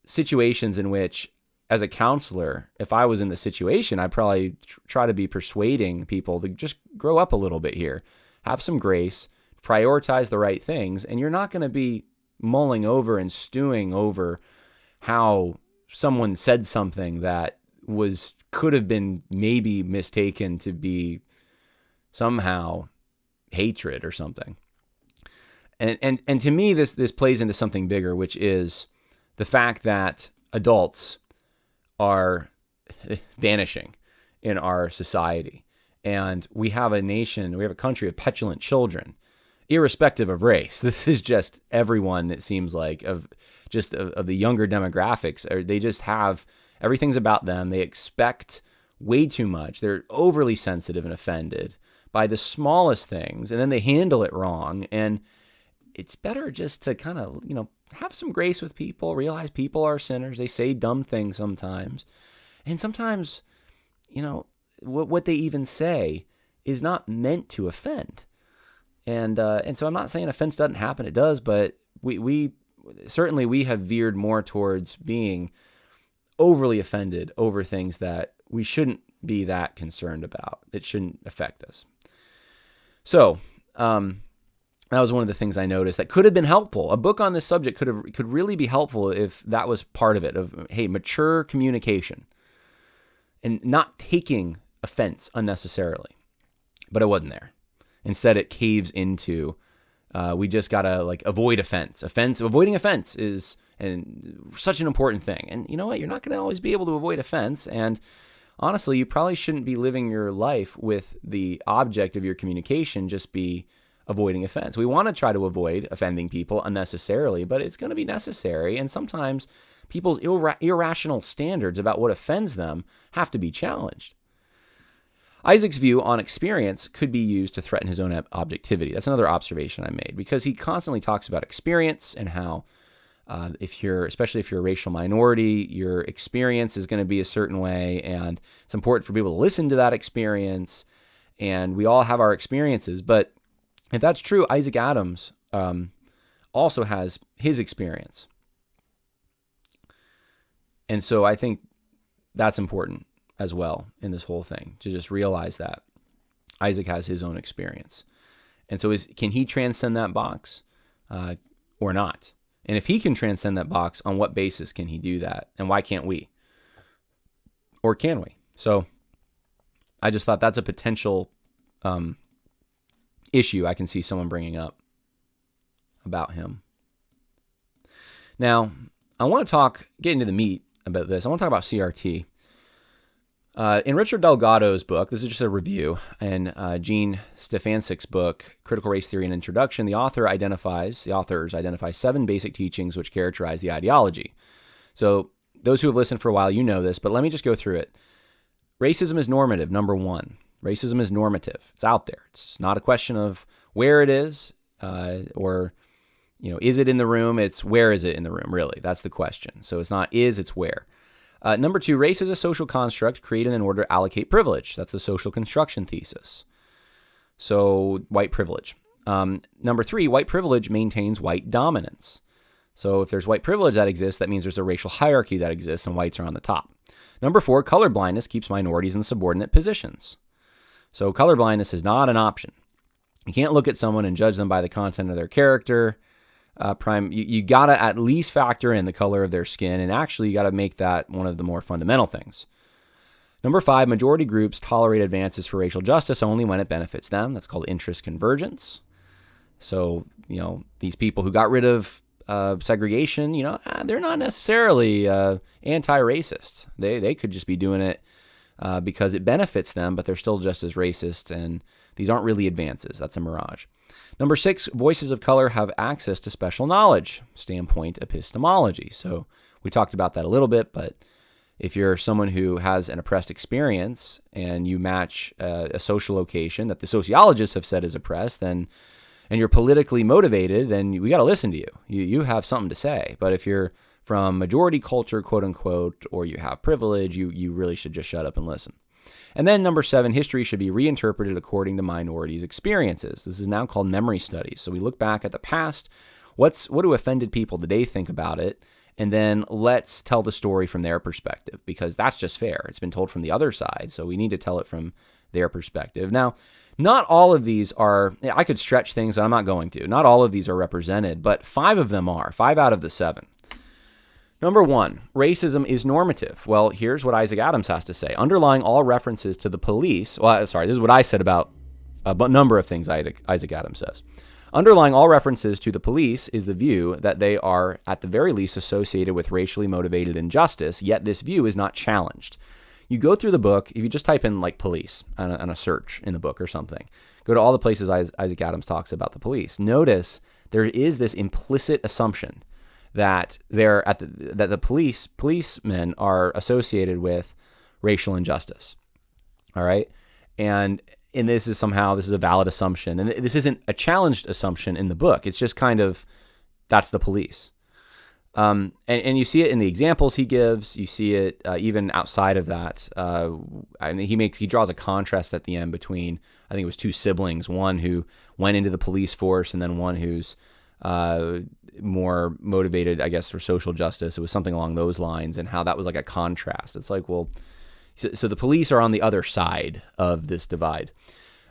situations in which, as a counselor, if I was in the situation, I'd probably try to be persuading people to just grow up a little bit here, have some grace, prioritize the right things, and you're not going to be mulling over and stewing over how someone said something that could have been maybe mistaken to be somehow hatred or something. And to me, this plays into something bigger, which is the fact that adults are vanishing in our society. And we have a country of petulant children, irrespective of race. This is just everyone, it seems like, of the younger demographics. Or they just have, everything's about them. They expect way too much. They're overly sensitive and offended by the smallest things, and then they handle it wrong. And it's better just to kind of, have some grace with people, realize people are sinners. They say dumb things sometimes. And sometimes, what they even say is not meant to offend. And so I'm not saying offense doesn't happen. It does, but we certainly have veered more towards being overly offended over things that we shouldn't be that concerned about. It shouldn't affect us. So, that was one of the things I noticed that could have been helpful. A book on this subject could really be helpful if that was part of it, of, hey, mature communication and not taking offense unnecessarily. But it wasn't there. Instead, it caves into, we just got to avoid offense. Avoiding offense is such an important thing. And you know what? You're not going to always be able to avoid offense. And honestly, you probably shouldn't be living your life with the object of your communication just be avoiding offense. We want to try to avoid offending people unnecessarily, but it's going to be necessary. And sometimes people's irrational standards about what offends them have to be challenged. Isaac's view on experience could be used to threaten his own objectivity. That's another observation I made, because he constantly talks about experience and how especially if you're a racial minority, your experience is going to be a certain way, and it's important for people to listen to that experience. And we all have our experiences, but if that's true, Isaac Adams also has his experience. And so I think that's important as well in this whole thing, to just realize that Isaac has his own experience. And so can he transcend that box or not? And if he can transcend that box, on what basis can he do that? And why can't we? Or can we? So I just thought that's a potential issue I can see someone bringing up about him. Now, I want to get into the meat about this. I want to talk about CRT. In Richard Delgado's book, this is just a review, and Gene Stefansik's book, Critical Race Theory and Introduction, the authors identify 7 basic teachings which characterize the ideology. So those who have listened for a while, you know this, but let me just go through it. Racism is normative, number 1. Racism is normative. It's out there. It's not a question of where it is or, is it in the room? It's where is it in the room, really? That's the question. So it's not is, it's where. Number 2, race is a social construct created in order to allocate privilege. That's the social construction thesis. So white privilege. Number 3, white privilege maintains white dominance. So if there's white privilege that exists, that means there's a racial hierarchy that exists and whites are on the top. Number 4, colorblindness keeps minorities in subordinate positions. So colorblindness is not an option. You can't look at someone and judge them by the content of their character. You got to at least factor in the color of their skin, and actually you got to make that one of the more fundamental things. Number 5, majority groups tolerate advances for racial justice only when it benefits them. That's called interest convergence. So, these people who got rid of segregation, they're not necessarily anti-racist. They could just be doing it because it benefits them, but they're still just as racist, and these aren't really advances. That's a mirage. Number 6, voices of color have access to special knowledge, standpoint epistemology. So we talked about that a little bit, but if you're someone who has an oppressed experience and you match a social location that the sociologists have said is oppressed, and you're politically motivated, then we got to listen to you. You have something to say. But if you're from majority culture, quote unquote, or you have privilege, you really should just shut up and listen. And then number 7, history should be reinterpreted according to minorities' experiences. This is now called memory studies. So we look back at the past. What do offended people today think about it? And then let's tell the story from their perspective, because that's just fair. It's been told from the other side, so we need to tell it from their perspective. Now, not all of these are, I could stretch things, and I'm not going to. Not all of these are represented, but 5 of them are, 5 out of the 7. Number 1, racism is normative. Well, here's what Isaac Adams has to say. Underlying all references to the police, this is what I said about a number of things Isaac Adams says. Underlying all references to the police is the view that they are, at the very least, associated with racially motivated injustice, yet this view is not challenged. You go through the book, if you just type in police on a search in the book or something, go to all the places Isaac Adams talks about the police. Notice there is this implicit assumption that the policemen are associated with racial injustice. All right? And this is a valid assumption. And this isn't a challenged assumption in the book. It's just kind of, that's the police. And you see it in the examples he gives. You see it even outside of that. He draws a contrast at the end between, I think it was 2 siblings, one who went into the police force and then one who's more motivated, I guess, for social justice. It was something along those lines, and how that was like a contrast. It's like, well, so the police are on the other side of this divide.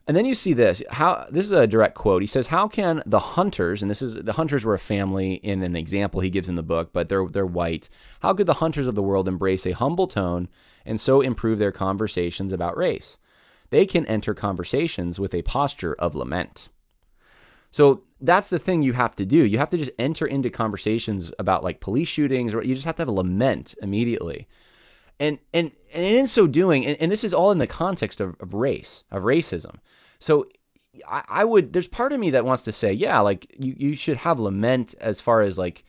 And then you see this. This is a direct quote. He says, "How can the hunters," and the hunters were a family in an example he gives in the book, but they're white. "How could the hunters of the world embrace a humble tone and so improve their conversations about race? They can enter conversations with a posture of lament." So that's the thing you have to do. You have to just enter into conversations about like police shootings, or you just have to have a lament immediately. And in so doing, and this is all in the context of race, of racism. So I would, there's part of me that wants to say, yeah, like you should have lament as far as like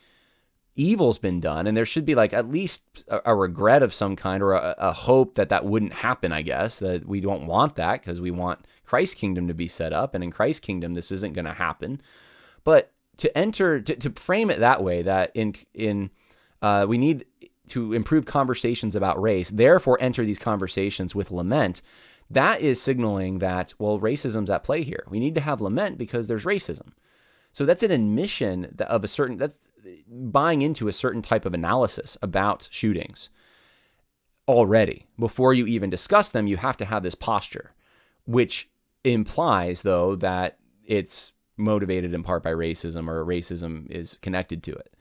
evil's been done, and there should be like at least a regret of some kind, or a hope that wouldn't happen, I guess, that we don't want that because we want Christ's kingdom to be set up, and in Christ's kingdom this isn't going to happen. But to frame it that way, that we need to improve conversations about race, therefore enter these conversations with lament, that is signaling that, well, racism's at play here. We need to have lament because there's racism. So that's an admission of that's buying into a certain type of analysis about shootings already. Before you even discuss them, you have to have this posture, which implies, though, that it's motivated in part by racism, or racism is connected to it.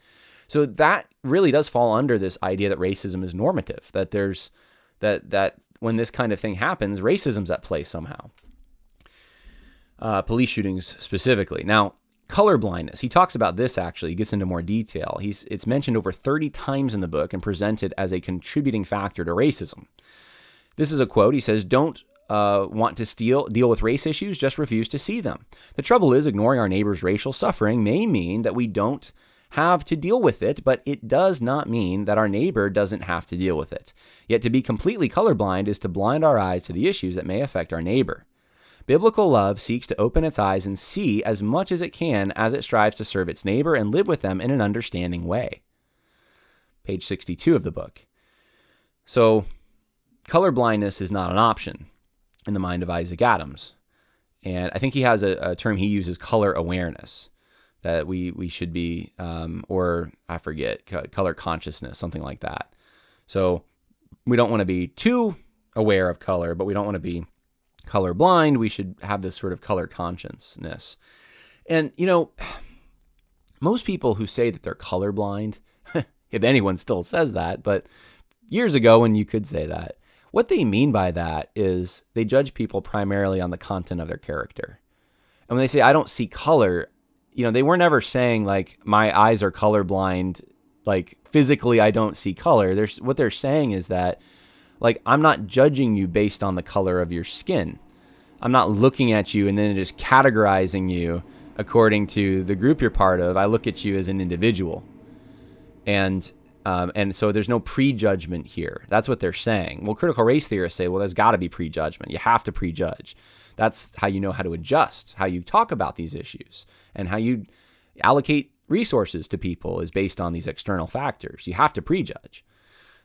So that really does fall under this idea that racism is normative, that there's that when this kind of thing happens, racism's at play somehow. Police shootings specifically. Now, colorblindness, he talks about this actually, he gets into more detail. It's mentioned over 30 times in the book and presented as a contributing factor to racism. This is a quote. He says, "Don't want to deal with race issues, just refuse to see them. The trouble is, ignoring our neighbor's racial suffering may mean that we don't have to deal with it, but it does not mean that our neighbor doesn't have to deal with it. Yet to be completely colorblind is to blind our eyes to the issues that may affect our neighbor. Biblical love seeks to open its eyes and see as much as it can as it strives to serve its neighbor and live with them in an understanding way." Page 62 of the book. So colorblindness is not an option in the mind of Isaac Adams. And I think he has a term he uses, color awareness, that we should be, or I forget, color consciousness, something like that. So we don't want to be too aware of color, but we don't want to be colorblind. We should have this sort of color consciousness. And, most people who say that they're colorblind, if anyone still says that, but years ago when you could say that, what they mean by that is they judge people primarily on the content of their character. And when they say, "I don't see color," they were never saying like, my eyes are colorblind, like physically I don't see color. What they're saying is that, like, I'm not judging you based on the color of your skin. I'm not looking at you and then just categorizing you according to the group you're part of. I look at you as an individual. And so there's no prejudgment here. That's what they're saying. Well, critical race theorists say, well, there's got to be prejudgment. You have to prejudge. That's how you know how to adjust, how you talk about these issues, and how you allocate resources to people is based on these external factors. You have to prejudge.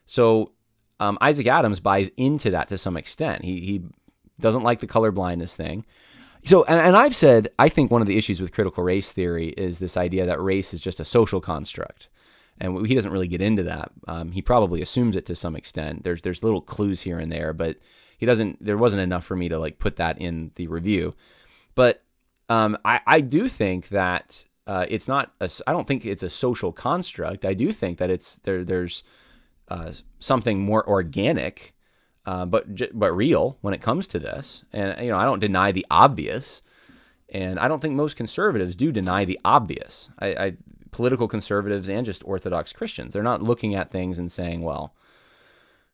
So Isaac Adams buys into that to some extent. He doesn't like the colorblindness thing. So, and I've said, I think one of the issues with critical race theory is this idea that race is just a social construct. And he doesn't really get into that. He probably assumes it to some extent. There's little clues here and there, but there wasn't enough for me to like put that in the review. But I do think that it's not, I don't think it's a social construct. I do think that there's something more organic, but real when it comes to this. And, I don't deny the obvious. And I don't think most conservatives do deny the obvious. Political conservatives and just Orthodox Christians, they're not looking at things and saying, well,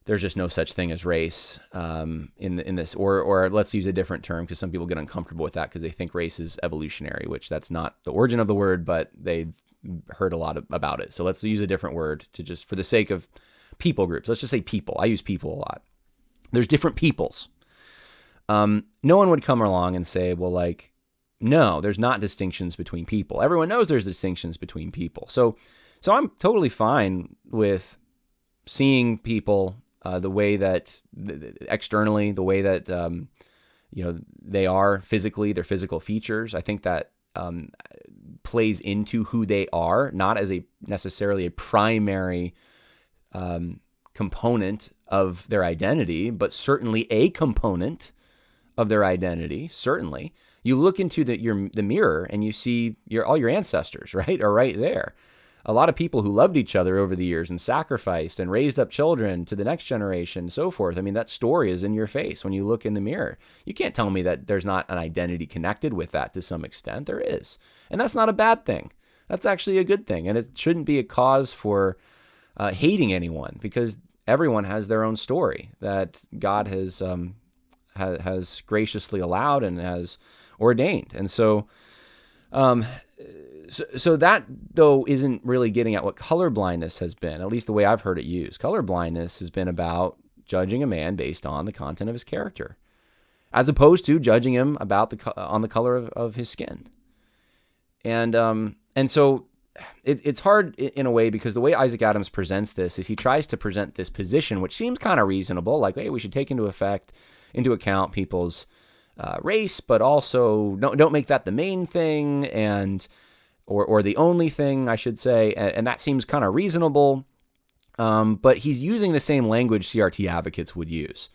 there's just no such thing as race in this, or let's use a different term, because some people get uncomfortable with that because they think race is evolutionary, which that's not the origin of the word, but they've heard a lot about it. So let's use a different word to just, for the sake of people groups, let's just say people. I use people a lot. There's different peoples. No one would come along and say, well, like, no, there's not distinctions between people. Everyone knows there's distinctions between people. So I'm totally fine with seeing people the way that externally, the way that they are physically, their physical features. I think that plays into who they are, not as necessarily a primary component of their identity, but certainly a component of their identity. Certainly, you look into the mirror and you see all your ancestors, right, are right there. A lot of people who loved each other over the years and sacrificed and raised up children to the next generation and so forth. I mean, that story is in your face when you look in the mirror. You can't tell me that there's not an identity connected with that to some extent. There is. And that's not a bad thing. That's actually a good thing. And it shouldn't be a cause for hating anyone, because everyone has their own story that God has graciously allowed and has ordained. And so that, though, isn't really getting at what colorblindness has been, at least the way I've heard it used. Colorblindness has been about judging a man based on the content of his character, as opposed to judging him on the color of his skin. And so it's hard in a way, because the way Isaac Adams presents this is he tries to present this position, which seems kind of reasonable, like, hey, we should take into account people's race, but also don't make that the main thing, or the only thing, I should say, and that seems kind of reasonable. But he's using the same language CRT advocates would use.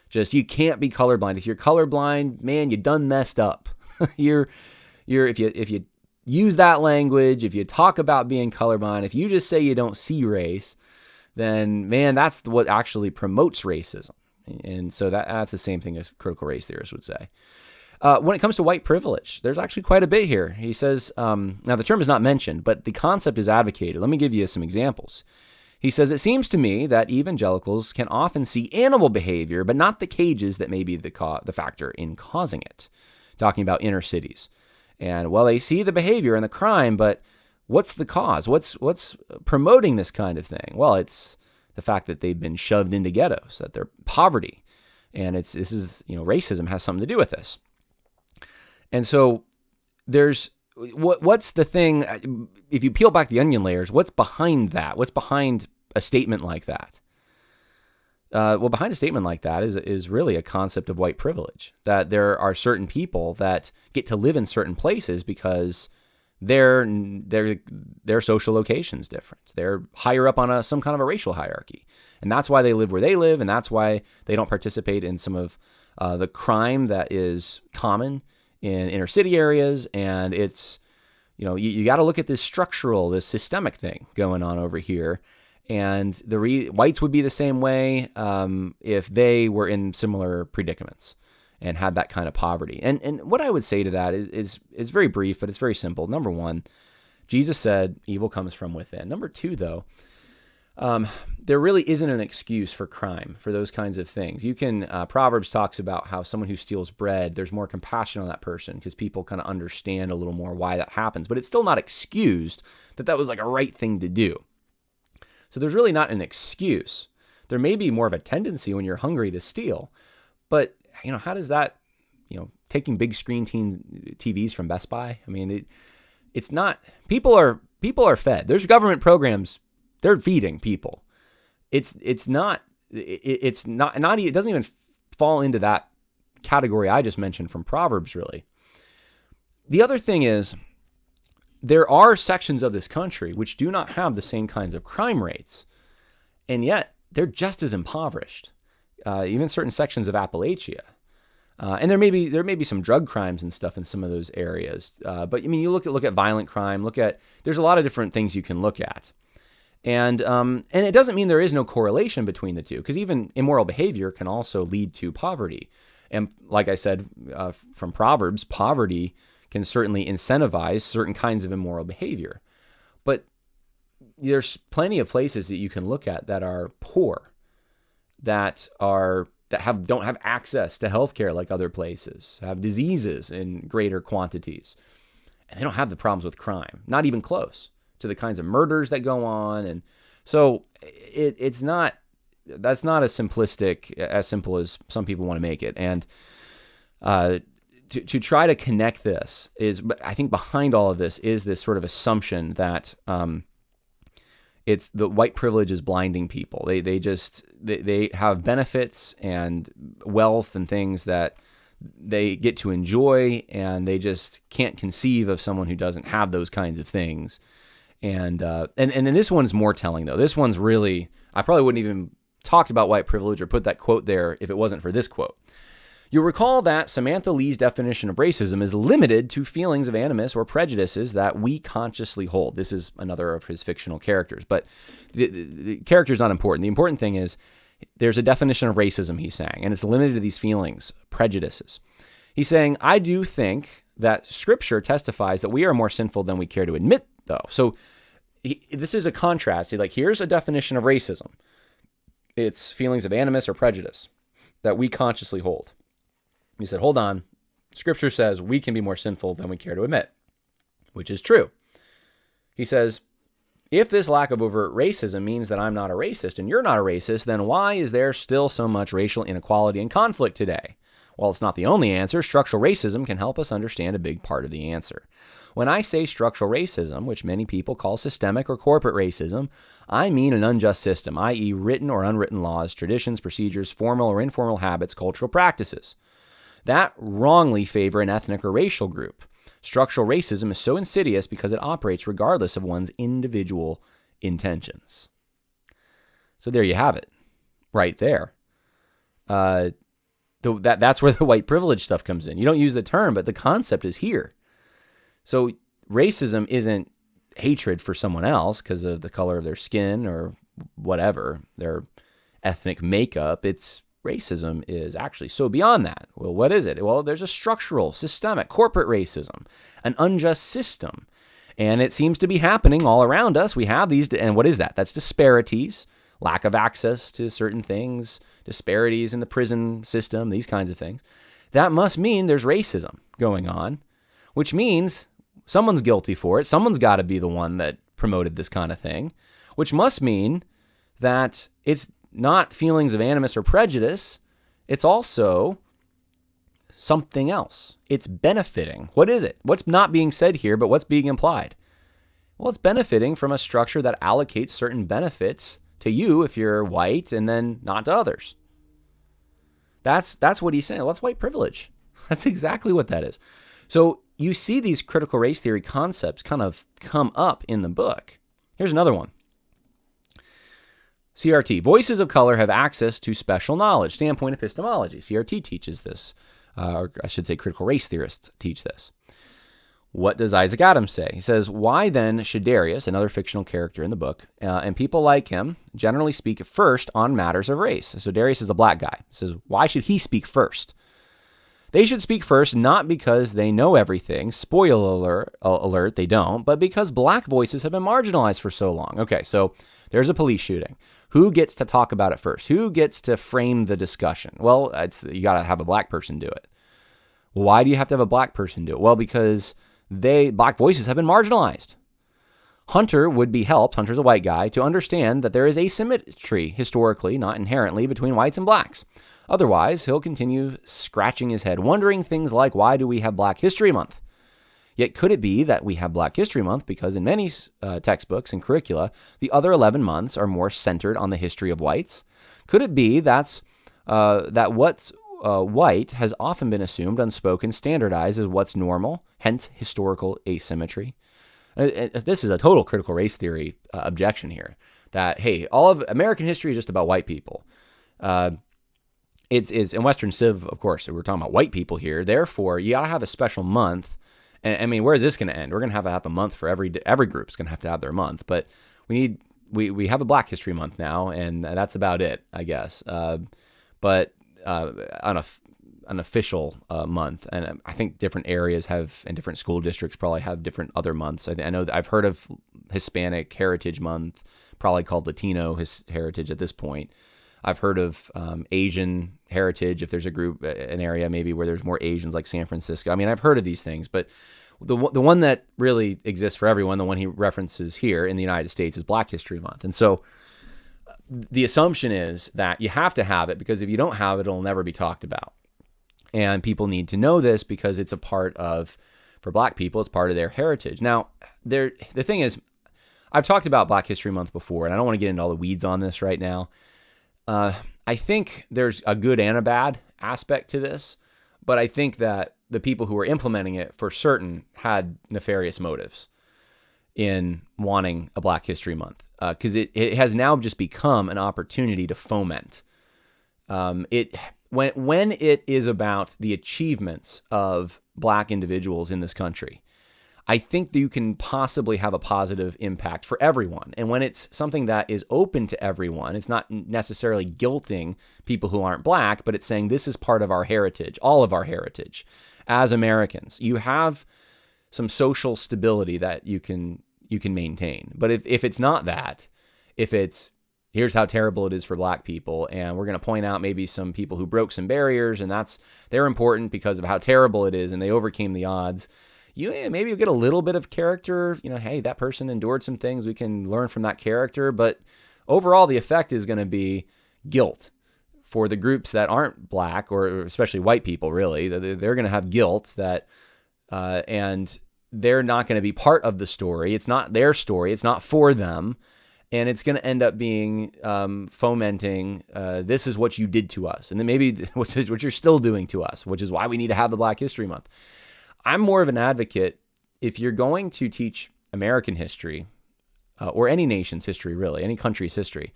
Just, you can't be colorblind. If you're colorblind, man, you done messed up. if you use that language, if you talk about being colorblind, if you just say you don't see race, then, man, that's what actually promotes racism. And so that's the same thing as critical race theorists would say. When it comes to white privilege, there's actually quite a bit here. He says, now the term is not mentioned, but the concept is advocated. Let me give you some examples. He says, it seems to me that evangelicals can often see animal behavior, but not the cages that may be the factor in causing it. Talking about inner cities. And, well, they see the behavior and the crime, but what's the cause? What's promoting this kind of thing? Well, it's the fact that they've been shoved into ghettos, that they're poverty. And racism has something to do with this. And so what's the thing, if you peel back the onion layers, what's behind that? What's behind a statement like that? Well, behind a statement like that is really a concept of white privilege, that there are certain people that get to live in certain places because their social location's different. They're higher up on some kind of a racial hierarchy. And that's why they live where they live, and that's why they don't participate in some of the crime that is common in inner city areas. And it's, you got to look at this this systemic thing going on over here. And whites would be the same way if they were in similar predicaments and had that kind of poverty. And what I would say to that is very brief, but it's very simple. Number one, Jesus said evil comes from within. Number two, though, there really isn't an excuse for crime, for those kinds of things. You can, Proverbs talks about how someone who steals bread, there's more compassion on that person because people kind of understand a little more why that happens. But it's still not excused that was like a right thing to do. So there's really not an excuse. There may be more of a tendency when you're hungry to steal, but how does that, taking big screen TVs from Best Buy? I mean, it's not. People are fed. There's government programs. They're feeding people. It doesn't even fall into that category I just mentioned from Proverbs, really. The other thing is, there are sections of this country which do not have the same kinds of crime rates, and yet they're just as impoverished. Even certain sections of Appalachia, and there may be some drug crimes and stuff in some of those areas. But I mean, you look at violent crime. There's a lot of different things you can look at, and it doesn't mean there is no correlation between the two, because even immoral behavior can also lead to poverty. And like I said, from Proverbs, poverty can certainly incentivize certain kinds of immoral behavior. But there's plenty of places that you can look at that are poor, that don't have access to healthcare like other places, have diseases in greater quantities, and they don't have the problems with crime, not even close to the kinds of murders that go on. And so that's not as simple as some people want to make it. And to try to connect this but I think behind all of this is this sort of assumption that it's the white privilege is blinding people. They have benefits and wealth and things that they get to enjoy, and they just can't conceive of someone who doesn't have those kinds of things. And then this one's more telling, though. This one's really, I probably wouldn't even talked about white privilege or put that quote there if it wasn't for this quote. You'll recall that Samantha Lee's definition of racism is limited to feelings of animus or prejudices that we consciously hold. This is another of his fictional characters, but the character's not important. The important thing is there's a definition of racism, he's saying, and it's limited to these feelings, prejudices. He's saying, I do think that Scripture testifies that we are more sinful than we care to admit, though. So this is a contrast. Here's a definition of racism. It's feelings of animus or prejudice that we consciously hold. He said, hold on. Scripture says we can be more sinful than we care to admit, which is true. He says, if this lack of overt racism means that I'm not a racist and you're not a racist, then why is there still so much racial inequality and conflict today? While it's not the only answer, structural racism can help us understand a big part of the answer. When I say structural racism, which many people call systemic or corporate racism, I mean an unjust system, i.e. written or unwritten laws, traditions, procedures, formal or informal habits, cultural practices that wrongly favor an ethnic or racial group. Structural racism is so insidious because it operates regardless of one's individual intentions. So there you have it, right there. That's where the white privilege stuff comes in. You don't use the term, but the concept is here. So racism isn't hatred for someone else because of the color of their skin or whatever, their ethnic makeup. Racism is actually so beyond that. Well, what is it? Well, there's a structural, systemic, corporate racism, an unjust system. And it seems to be happening all around us. We have these, and what is that? That's disparities, lack of access to certain things, disparities in the prison system, these kinds of things. That must mean there's racism going on, which means someone's guilty for it. Someone's got to be the one that promoted this kind of thing, which must mean that it's not feelings of animus or prejudice. It's also something else. It's benefiting. What is it? What's not being said here, but what's being implied? Well, it's benefiting from a structure that allocates certain benefits to you if you're white and then not to others. That's what he's saying. Well, that's white privilege. That's exactly what that is. So you see these critical race theory concepts kind of come up in the book. Here's another one. CRT, voices of color have access to special knowledge, standpoint epistemology. CRT teaches this, or I should say critical race theorists teach this. What does Isaac Adams say? He says, why then should Darius, another fictional character in the book, and people like him generally speak first on matters of race? So Darius is a black guy. He says, why should he speak first? They should speak first not because they know everything, spoiler alert, they don't, but because black voices have been marginalized for so long. Okay, so there's a police shooting. Who gets to talk about it first? Who gets to frame the discussion? Well, you got to have a black person do it. Why do you have to have a black person do it? Well, because black voices have been marginalized. Hunter's a white guy, to understand that there is asymmetry historically, not inherently, between whites and blacks. Otherwise, he'll continue scratching his head, wondering things like, why do we have Black History Month? Yet could it be that we have Black History Month because in many textbooks and curricula, the other 11 months are more centered on the history of whites? Could it be that what's white has often been assumed, unspoken, standardized as what's normal, hence historical asymmetry? This is a total critical race theory objection here, that, hey, all of American history is just about white people. It's in Western Civ, of course, we're talking about white people here. Therefore, you got to have a special month. And I mean, where is this going to end? We're going to have a month for every group's going to have their month. But we have a Black History Month now, and that's about it, I guess. But on an official month, and I think different areas have, and different school districts probably have different other months. I know that I've heard of Hispanic Heritage Month, probably called Latino Heritage at this point. I've heard of Asian heritage, if there's a group, an area maybe where there's more Asians, like San Francisco. I mean, I've heard of these things, but the one that really exists for everyone, the one he references here in the United States, is Black History Month. And so the assumption is that you have to have it, because if you don't have it, it'll never be talked about. And people need to know this because it's a part of, for black people, it's part of their heritage. Now, the thing is, I've talked about Black History Month before, and I don't want to get into all the weeds on this right now. I think there's a good and a bad aspect to this, But I think that the people who were implementing it for certain had nefarious motives in wanting a Black History Month, because it has now just become an opportunity to foment. When it is about the achievements of Black individuals in this country, I think that you can possibly have a positive impact for everyone. And when it's something that is open to everyone, it's not necessarily guilting people who aren't Black, but it's saying this is part of our heritage, all of our heritage as Americans. You have some social stability that you can maintain. But if it's not that, if it's here's how terrible it is for Black people, and we're going to point out maybe some people who broke some barriers, and they're important because of how terrible it is, and they overcame the odds. Maybe you get a little bit of character, hey, that person endured some things, we can learn from that character, but overall the effect is going to be guilt for the groups that aren't Black, or especially white people, really. They're going to have guilt that, and they're not going to be part of the story. It's not their story. It's not for them. And it's going to end up being fomenting, this is what you did to us. And then maybe what you're still doing to us, which is why we need to have the Black History Month. I'm more of an advocate, if you're going to teach American history, or any nation's history, really, any country's history,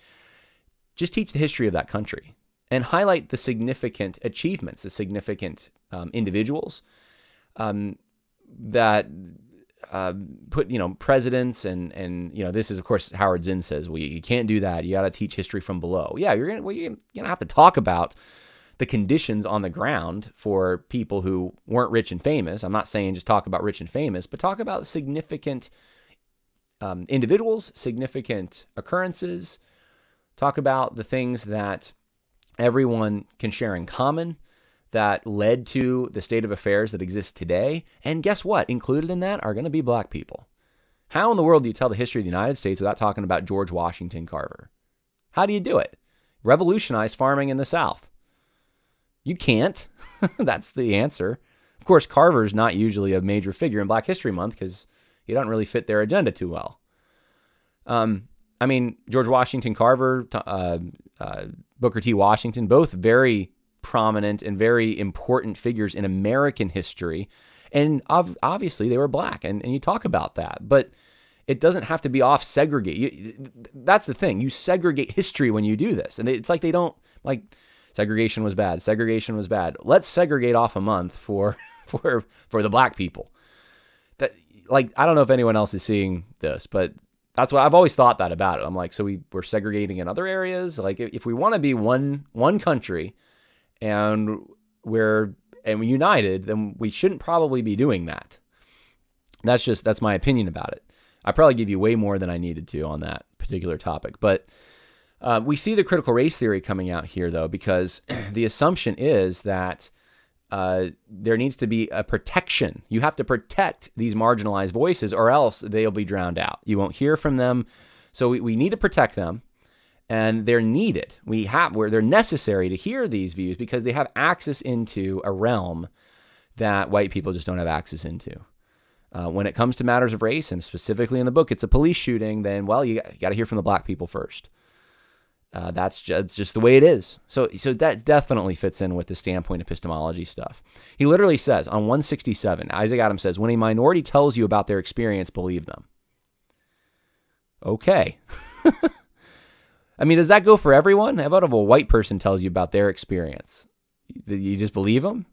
just teach the history of that country and highlight the significant achievements, the significant individuals that put, presidents and this is, of course, Howard Zinn says, well, you can't do that. You got to teach history from below. Yeah, you're going to have to talk about the conditions on the ground for people who weren't rich and famous. I'm not saying just talk about rich and famous, but talk about significant individuals, significant occurrences. Talk about the things that everyone can share in common that led to the state of affairs that exists today. And guess what? Included in that are going to be Black people. How in the world do you tell the history of the United States without talking about George Washington Carver? How do you do it? Revolutionize farming in the South. You can't. That's the answer. Of course, Carver's not usually a major figure in Black History Month because he doesn't really fit their agenda too well. George Washington Carver, Booker T. Washington, both very prominent and very important figures in American history. And obviously they were Black, and you talk about that. But it doesn't have to be off segregate. That's the thing. You segregate history when you do this. And it's like they don't, segregation was bad. Segregation was bad. Let's segregate off a month for the Black people. That, I don't know if anyone else is seeing this, but that's what I've always thought that about it. I'm like, so we're segregating in other areas. If we want to be one country and we're united, then we shouldn't probably be doing that. That's my opinion about it. I probably give you way more than I needed to on that particular topic, but we see the critical race theory coming out here, though, because the assumption is that there needs to be a protection. You have to protect these marginalized voices, or else they'll be drowned out. You won't hear from them. So we need to protect them, and they're needed. They're necessary to hear these views because they have access into a realm that white people just don't have access into. When it comes to matters of race, and specifically in the book, it's a police shooting, then, you got to hear from the Black people first. That's just the way it is. So that definitely fits in with the standpoint epistemology stuff. He literally says on 167, Isaac Adams says, when a minority tells you about their experience, believe them. Okay. Does that go for everyone? How about if a white person tells you about their experience? You just believe them?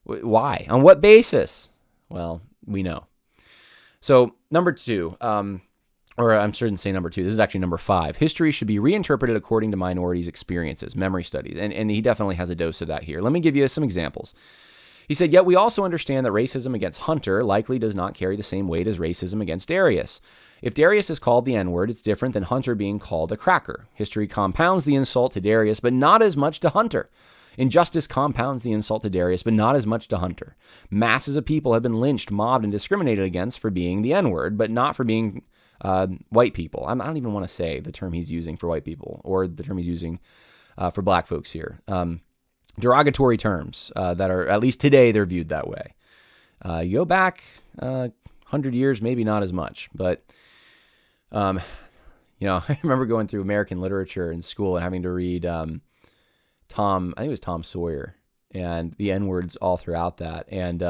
Why? On what basis? Well, we know. So number 2, or I'm certain to say number 2. This is actually number 5. History should be reinterpreted according to minorities' experiences, memory studies. And he definitely has a dose of that here. Let me give you some examples. He said, yet we also understand that racism against Hunter likely does not carry the same weight as racism against Darius. If Darius is called the N-word, it's different than Hunter being called a cracker. History compounds the insult to Darius, but not as much to Hunter. Injustice compounds the insult to Darius, but not as much to Hunter. Masses of people have been lynched, mobbed, and discriminated against for being the N-word, but not for being white people. I don't even want to say the term he's using for white people or the term he's using for Black folks here. Derogatory terms that are, at least today, they're viewed that way. You go back 100 years, maybe not as much, but I remember going through American literature in school and having to read I think it was Tom Sawyer, and the N-words all throughout that. And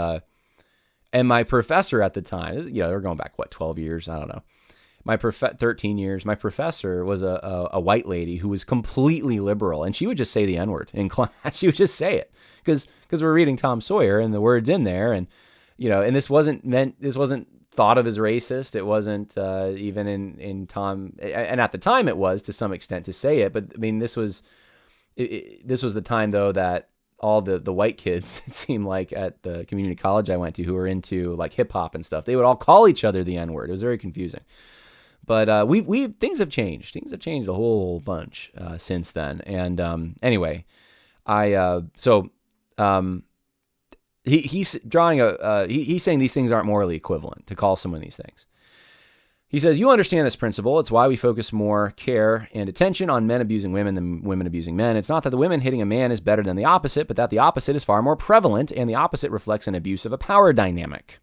my professor at the time, they're going back, 12 years? I don't know. 13 years. My professor was a white lady who was completely liberal, and she would just say the N-word in class. She would just say it because we're reading Tom Sawyer and the word's in there, and and this wasn't thought of as racist. It wasn't even in Tom, and at the time it was to some extent to say it. But I mean, this was the time though that all the white kids, it seemed like, at the community college I went to, who were into like hip hop and stuff, they would all call each other the N-word. It was very confusing. But things have changed. Things have changed a whole bunch since then. And anyway, he's drawing he's saying these things aren't morally equivalent to call someone these things. He says, you understand this principle. It's why we focus more care and attention on men abusing women than women abusing men. It's not that the women hitting a man is better than the opposite, but that the opposite is far more prevalent, and the opposite reflects an abuse of a power dynamic.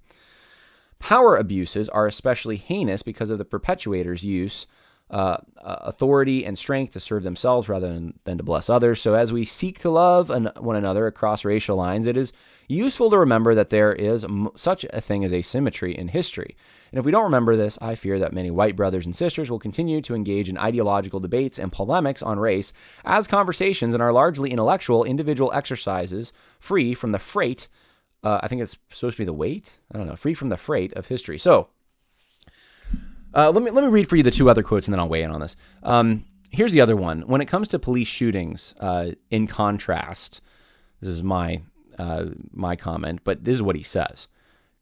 Power abuses are especially heinous because of the perpetuator's use authority and strength to serve themselves rather than to bless others. So as we seek to love one another across racial lines, it is useful to remember that there is such a thing as asymmetry in history. And if we don't remember this, I fear that many white brothers and sisters will continue to engage in ideological debates and polemics on race as conversations and are largely intellectual, individual exercises free from the freight. I think it's supposed to be the weight. I don't know. Free from the freight of history. So let me read for you the two other quotes, and then I'll weigh in on this. Here's the other one. When it comes to police shootings, in contrast, this is my comment, but this is what he says.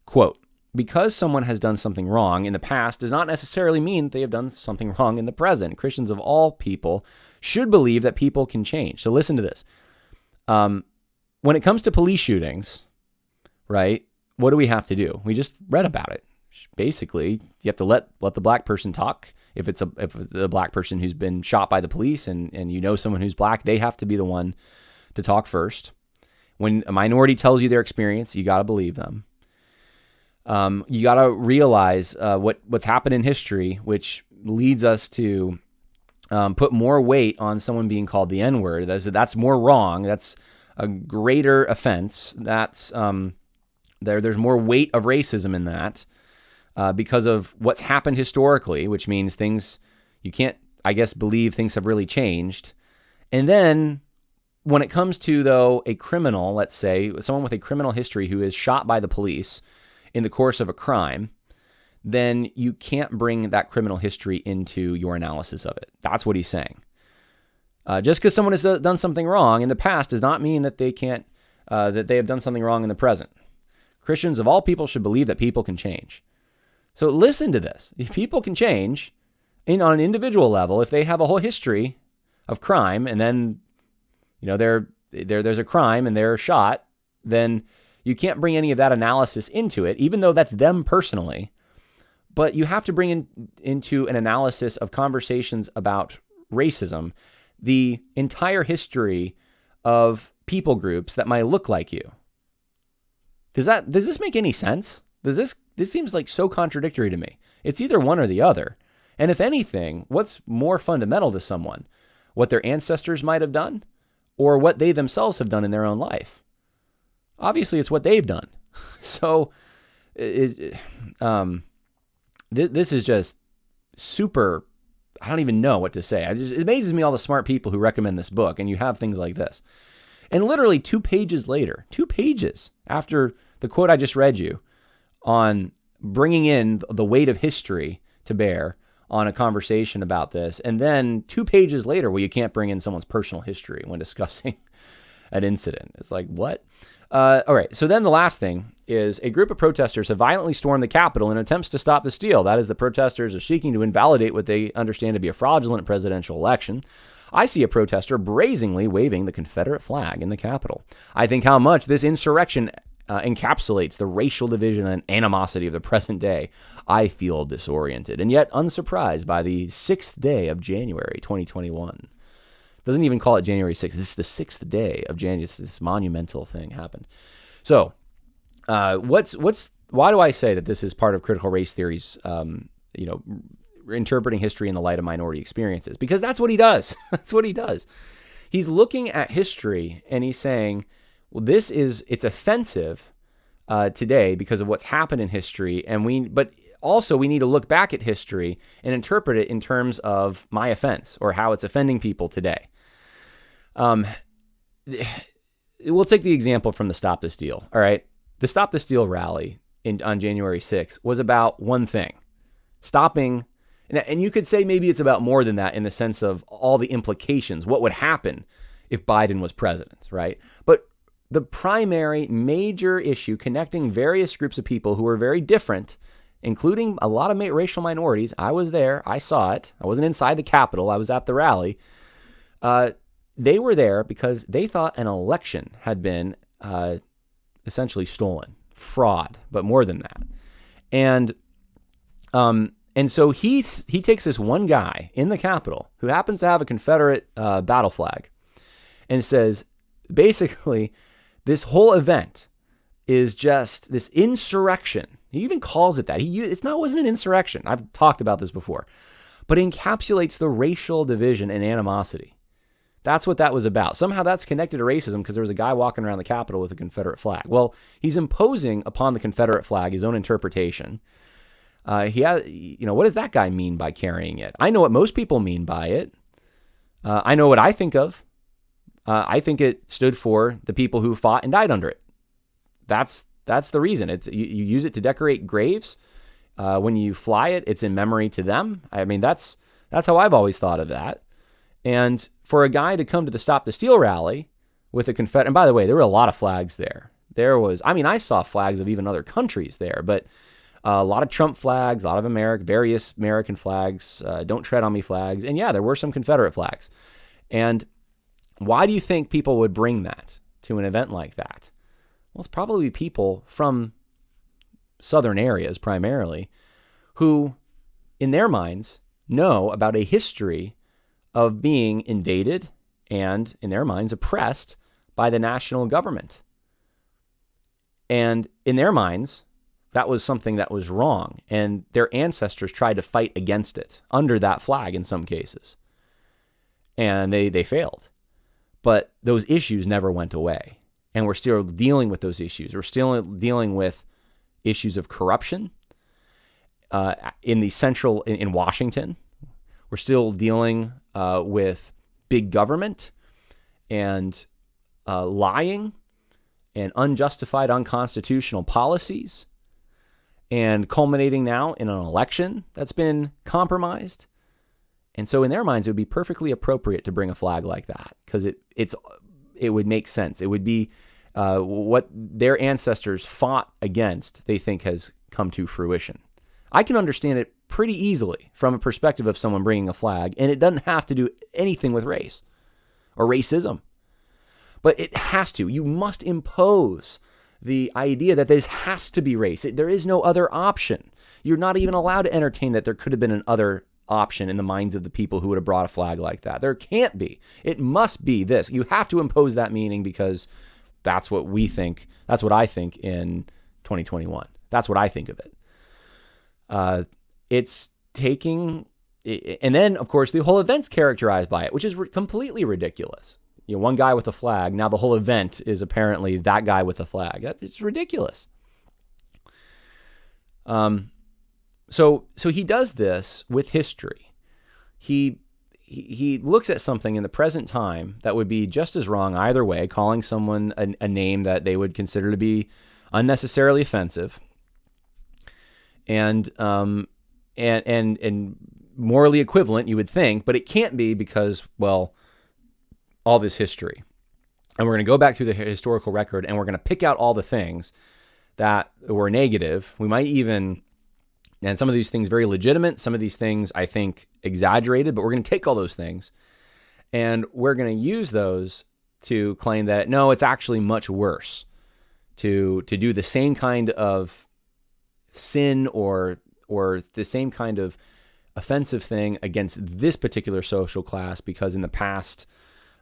Quote, because someone has done something wrong in the past does not necessarily mean that they have done something wrong in the present. Christians of all people should believe that people can change. So listen to this. When it comes to police shootings, right, what do we have to do? We just read about it. Basically, you have to let the black person talk. If it's a black person who's been shot by the police and someone who's black, they have to be the one to talk first. When a minority tells you their experience, you got to believe them. You got to realize what's happened in history, which leads us to put more weight on someone being called the N-word. That's more wrong. That's a greater offense. That's there's more weight of racism in that. Because of what's happened historically, which means things, you can't, I guess, believe things have really changed. And then when it comes to, though, a criminal, let's say, someone with a criminal history who is shot by the police in the course of a crime, then you can't bring that criminal history into your analysis of it. That's what he's saying. Just because someone has done something wrong in the past does not mean that they can't, that they have done something wrong in the present. Christians of all people should believe that people can change. So listen to this. If people can change on an individual level, if they have a whole history of crime and then, there's a crime and they're shot, then you can't bring any of that analysis into it, even though that's them personally. But you have to bring into an analysis of conversations about racism, the entire history of people groups that might look like you. Does this make any sense? This seems like so contradictory to me. It's either one or the other. And if anything, what's more fundamental to someone? What their ancestors might have done or what they themselves have done in their own life? Obviously, it's what they've done. So this is just super, I don't even know what to say. It amazes me all the smart people who recommend this book, and you have things like this. And literally 2 pages later, 2 pages after the quote I just read you, on bringing in the weight of history to bear on a conversation about this. And then 2 pages later, well, you can't bring in someone's personal history when discussing an incident. It's like, what? All right. So then the last thing is a group of protesters have violently stormed the Capitol in attempts to stop the steal. That is, the protesters are seeking to invalidate what they understand to be a fraudulent presidential election. I see a protester brazenly waving the Confederate flag in the Capitol. I think how much this insurrection encapsulates the racial division and animosity of the present day. I feel disoriented and yet unsurprised by the 6th day of January 2021. Doesn't even call it January 6th. This is the 6th day of January. This monumental thing happened. So, why do I say that this is part of critical race theory's, interpreting history in the light of minority experiences? Because that's what he does. That's what he does. He's looking at history and he's saying, Well, it's offensive today because of what's happened in history, but also we need to look back at history and interpret it in terms of my offense or how it's offending people today. We'll take the example from the Stop This Deal. All right, the Stop This Deal rally on January 6th was about one thing: stopping. And you could say maybe it's about more than that in the sense of all the implications, what would happen if Biden was president, right? But the primary major issue connecting various groups of people who were very different, including a lot of racial minorities. I was there. I saw it. I wasn't inside the Capitol. I was at the rally. They were there because they thought an election had been essentially stolen, fraud, but more than that. And so he takes this one guy in the Capitol who happens to have a Confederate battle flag and says, basically, this whole event is just this insurrection. He even calls it that. It wasn't an insurrection. I've talked about this before, but encapsulates the racial division and animosity. That's what that was about. Somehow that's connected to racism because there was a guy walking around the Capitol with a Confederate flag. Well, he's imposing upon the Confederate flag his own interpretation. What does that guy mean by carrying it? I know what most people mean by it. I know what I think of. I think it stood for the people who fought and died under it. That's the reason. You use it to decorate graves. When you fly it, it's in memory to them. I mean, that's how I've always thought of that. And for a guy to come to the Stop the Steal rally with a Confederate, and by the way, there were a lot of flags there. I saw flags of even other countries there, but a lot of Trump flags, a lot of various American flags, Don't Tread on Me flags. And yeah, there were some Confederate flags. And why do you think people would bring that to an event like that? Well, it's probably people from southern areas primarily who, in their minds, know about a history of being invaded and, in their minds, oppressed by the national government. And in their minds, that was something that was wrong, and their ancestors tried to fight against it under that flag in some cases. And they failed. But those issues never went away. And we're still dealing with those issues. We're still dealing with issues of corruption in Washington. We're still dealing with big government and lying and unjustified, unconstitutional policies, and culminating now in an election that's been compromised. And so in their minds, it would be perfectly appropriate to bring a flag like that because it would make sense. It would be what their ancestors fought against, they think has come to fruition. I can understand it pretty easily from a perspective of someone bringing a flag, and it doesn't have to do anything with race or racism. But it has to. You must impose the idea that this has to be race. There is no other option. You're not even allowed to entertain that there could have been an other option in the minds of the people who would have brought a flag like that. There can't be. It must be this. You have to impose that meaning because that's what we think. That's what I think in 2021. That's what I think of it. It's taking, and then of course the whole event's characterized by it, which is completely ridiculous. One guy with a flag. Now the whole event is apparently that guy with a flag. It's ridiculous. So he does this with history. He looks at something in the present time that would be just as wrong either way, calling someone a name that they would consider to be unnecessarily offensive, and morally equivalent, you would think, but it can't be because, well, all this history. And we're going to go back through the historical record and we're going to pick out all the things that were negative. We might even, and some of these things very legitimate, some of these things I think exaggerated, but we're going to take all those things and we're going to use those to claim that, no, it's actually much worse to do the same kind of sin or the same kind of offensive thing against this particular social class because in the past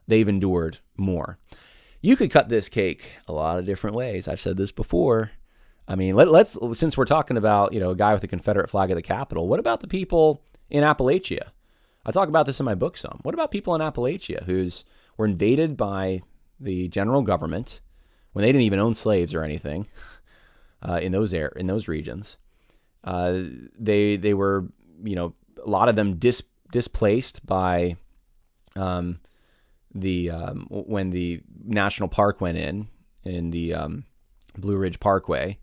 they've endured more. You could cut this cake a lot of different ways. I've said this before. I mean, let's since we're talking about, a guy with a Confederate flag at the Capitol, what about the people in Appalachia? I talk about this in my book some. What about people in Appalachia who were invaded by the general government, when they didn't even own slaves or anything in those regions. They were, a lot of them displaced by when the national park went in the Blue Ridge Parkway,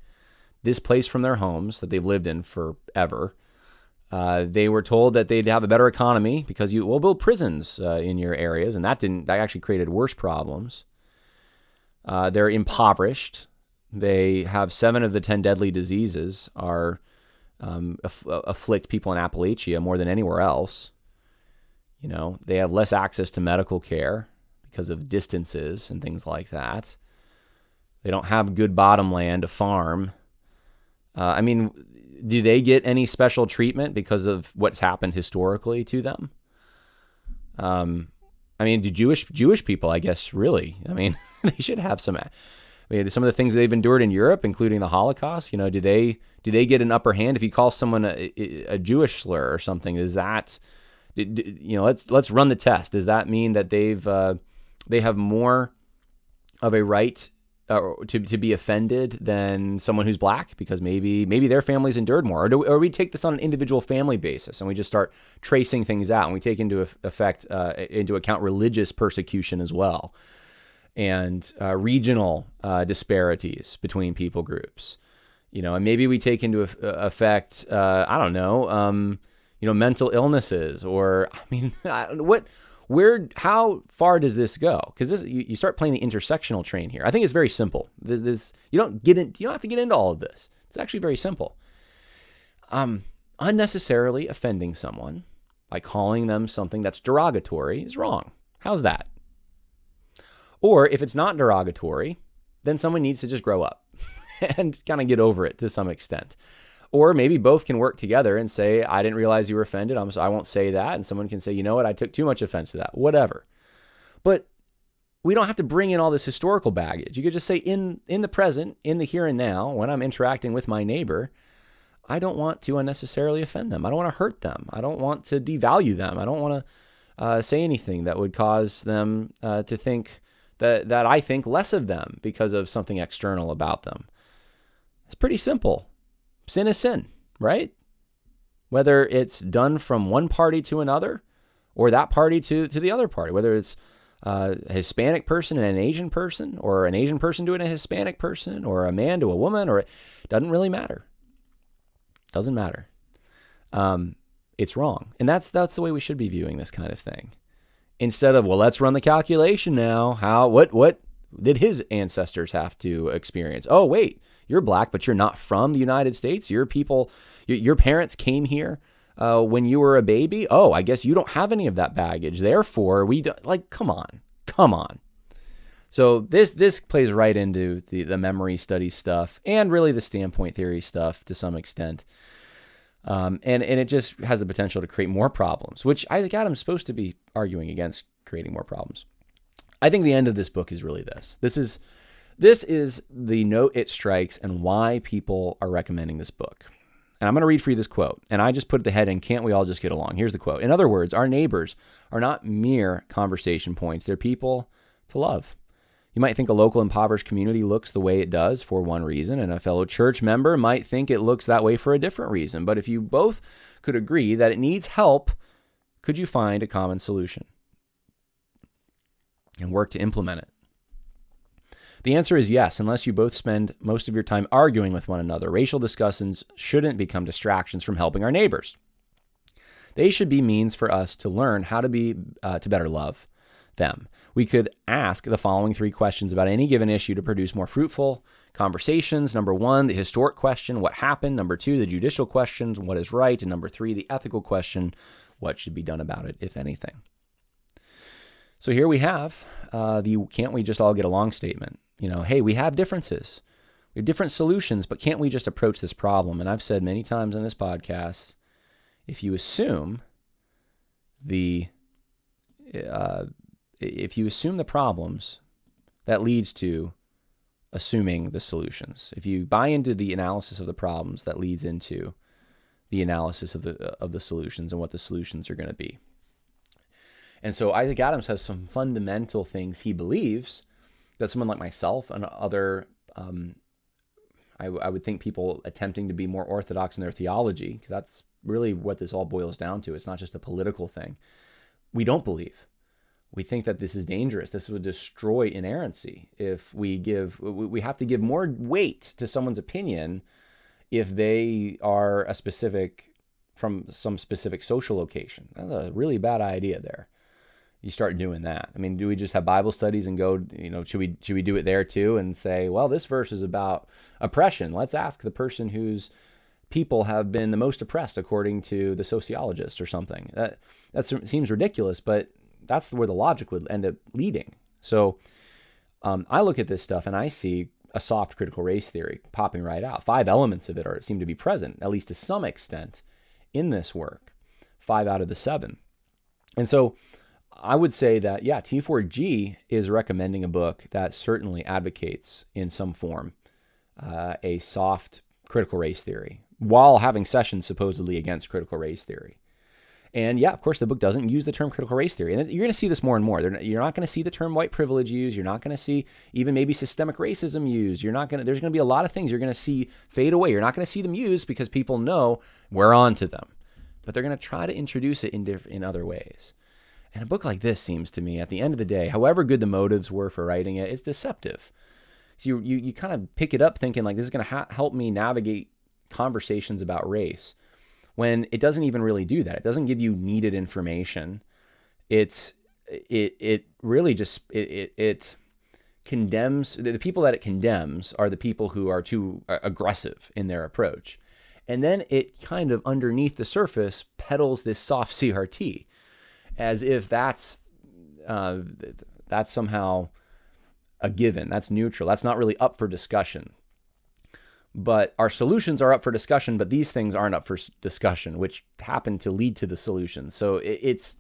displaced from their homes that they've lived in forever. They were told that they'd have a better economy because we'll build prisons in your areas, and that actually created worse problems. They're impoverished. They have 7 of the 10 deadly diseases afflict people in Appalachia more than anywhere else. They have less access to medical care because of distances and things like that. They don't have good bottom land to farm. Do they get any special treatment because of what's happened historically to them? Do Jewish people, I guess, really? They should have some of the things they've endured in Europe, including the Holocaust. Do they get an upper hand if you call someone a Jewish slur or something? Is that, let's run the test. Does that mean that they have more of a right to be offended than someone who's black because maybe their family's endured more, or we take this on an individual family basis and we just start tracing things out and we take into account religious persecution as well, and regional disparities between people groups, and maybe we take into effect mental illnesses, or how far does this go? Because you start playing the intersectional train here. I think it's very simple. You don't have to get into all of this. It's actually very simple. Unnecessarily offending someone by calling them something that's derogatory is wrong. How's that? Or if it's not derogatory, then someone needs to just grow up and kind of get over it to some extent. Or maybe both can work together and say, I didn't realize you were offended. I won't say that. And someone can say, you know what? I took too much offense to that. Whatever. But we don't have to bring in all this historical baggage. You could just say in the present, in the here and now, when I'm interacting with my neighbor, I don't want to unnecessarily offend them. I don't want to hurt them. I don't want to devalue them. I don't want to say anything that would cause them to think that I think less of them because of something external about them. It's pretty simple. Sin is sin, right? Whether it's done from one party to another or that party to the other party, whether it's a Hispanic person and an Asian person, or an Asian person doing a Hispanic person, or a man to a woman, or it doesn't really matter. Doesn't matter. It's wrong. And that's the way we should be viewing this kind of thing. Instead of, well, let's run the calculation now. What did his ancestors have to experience? Oh, wait. You're black, but you're not from the United States. Your parents came here when you were a baby. Oh, I guess you don't have any of that baggage. Therefore, we don't, come on. So this plays right into the memory study stuff and really the standpoint theory stuff to some extent. And it just has the potential to create more problems, which Isaac Adams is supposed to be arguing against creating more problems. I think the end of this book is really this. This is the note it strikes and why people are recommending this book. And I'm going to read for you this quote. And I just put at the head in, can't we all just get along? Here's the quote. In other words, our neighbors are not mere conversation points. They're people to love. You might think a local impoverished community looks the way it does for one reason, and a fellow church member might think it looks that way for a different reason. But if you both could agree that it needs help, could you find a common solution and work to implement it? The answer is yes, unless you both spend most of your time arguing with one another. Racial discussions shouldn't become distractions from helping our neighbors. They should be means for us to learn how to better love them. We could ask the following 3 questions about any given issue to produce more fruitful conversations. Number 1, the historic question, what happened? Number 2, the judicial questions, what is right? And number 3, the ethical question, what should be done about it, if anything? So here we have the can't we just all get along statement. Hey, we have differences. We have different solutions, but can't we just approach this problem? And I've said many times on this podcast, if you assume the problems, that leads to assuming the solutions. If you buy into the analysis of the problems, that leads into the analysis of the solutions and what the solutions are going to be. And so Isaac Adams has some fundamental things he believes that someone like myself and other, I would think people attempting to be more orthodox in their theology, because that's really what this all boils down to. It's not just a political thing. We don't believe. We think that this is dangerous. This would destroy inerrancy if we have to give more weight to someone's opinion if they are from some specific social location. That's a really bad idea there. You start doing that. I mean, do we just have Bible studies and go, should we do it there too and say, well, this verse is about oppression. Let's ask the person whose people have been the most oppressed according to the sociologist or something. That seems ridiculous, but that's where the logic would end up leading. So I look at this stuff and I see a soft critical race theory popping right out. 5 elements of it seem to be present, at least to some extent, in this work. 5 out of the 7. And so I would say that, T4G is recommending a book that certainly advocates in some form a soft critical race theory, while having sessions supposedly against critical race theory. And of course, the book doesn't use the term critical race theory. And you're going to see this more and more. You're not going to see the term white privilege used. You're not going to see even maybe systemic racism used. There's going to be a lot of things you're going to see fade away. You're not going to see them used because people know we're on to them. But they're going to try to introduce it in other ways. And a book like this seems to me, at the end of the day, however good the motives were for writing it, it's deceptive. So you kind of pick it up thinking like this is going to help me navigate conversations about race, when it doesn't even really do that. It doesn't give you needed information. It really just condemns. The people that it condemns are the people who are too aggressive in their approach. And then it kind of underneath the surface peddles this soft CRT as if that's somehow a given. That's neutral. That's not really up for discussion. But our solutions are up for discussion, but these things aren't up for discussion, which happen to lead to the solutions. So it's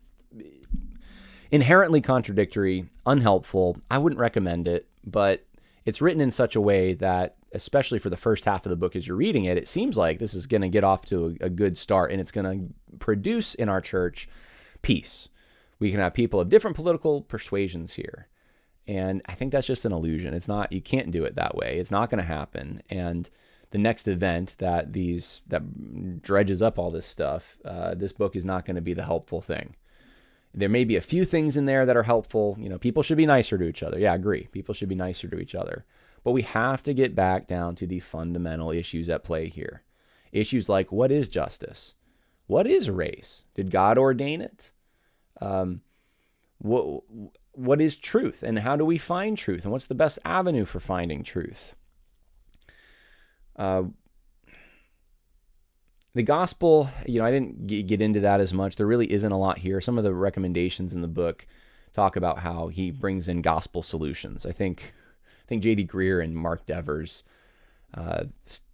inherently contradictory, unhelpful. I wouldn't recommend it, but it's written in such a way that, especially for the first half of the book as you're reading it, it seems like this is going to get off to a good start, and it's going to produce in our church peace. We can have people of different political persuasions here. And I think that's just an illusion. It's not, you can't do it that way. It's not going to happen. And the next event that dredges up all this stuff, this book is not going to be the helpful thing. There may be a few things in there that are helpful. People should be nicer to each other. Yeah, I agree. People should be nicer to each other. But we have to get back down to the fundamental issues at play here. Issues like, what is justice? What is race? Did God ordain it? What is truth, and how do we find truth, and what's the best avenue for finding truth? The gospel, I didn't get into that as much. There really isn't a lot here. Some of the recommendations in the book talk about how he brings in gospel solutions. I think J.D. Greer and Mark Dever's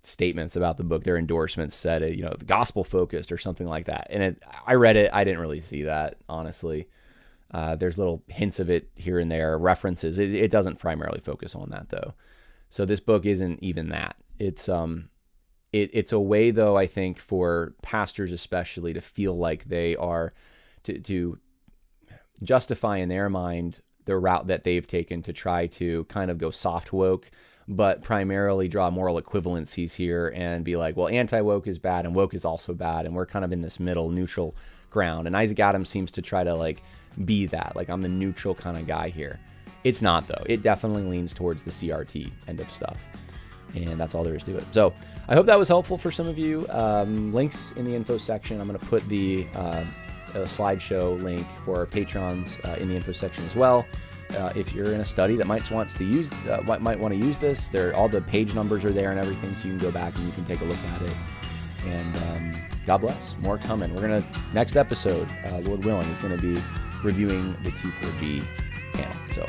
statements about the book, their endorsements said, the gospel focused or something like that. And I read it. I didn't really see that, honestly. There's little hints of it here and there, references. It doesn't primarily focus on that, though. So this book isn't even that. It's a way, though, I think, for pastors especially to feel like they are to justify in their mind the route that they've taken to try to kind of go soft woke, but primarily draw moral equivalencies here and be like, well, anti-woke is bad and woke is also bad, and we're kind of in this middle neutral ground. And Isaac Adams seems to try to be that, I'm the neutral kind of guy here. It's not, though. It definitely leans towards the CRT end of stuff, and that's all there is to it. So I hope that was helpful for some of you. Links in the info section. I'm going to put the slideshow link for patrons in the info section as well. If you're in a study that might want to use this, all the page numbers are there and everything, so you can go back and you can take a look at it. And God bless. More coming. Next episode, Lord willing, is going to be reviewing the T4G panel. So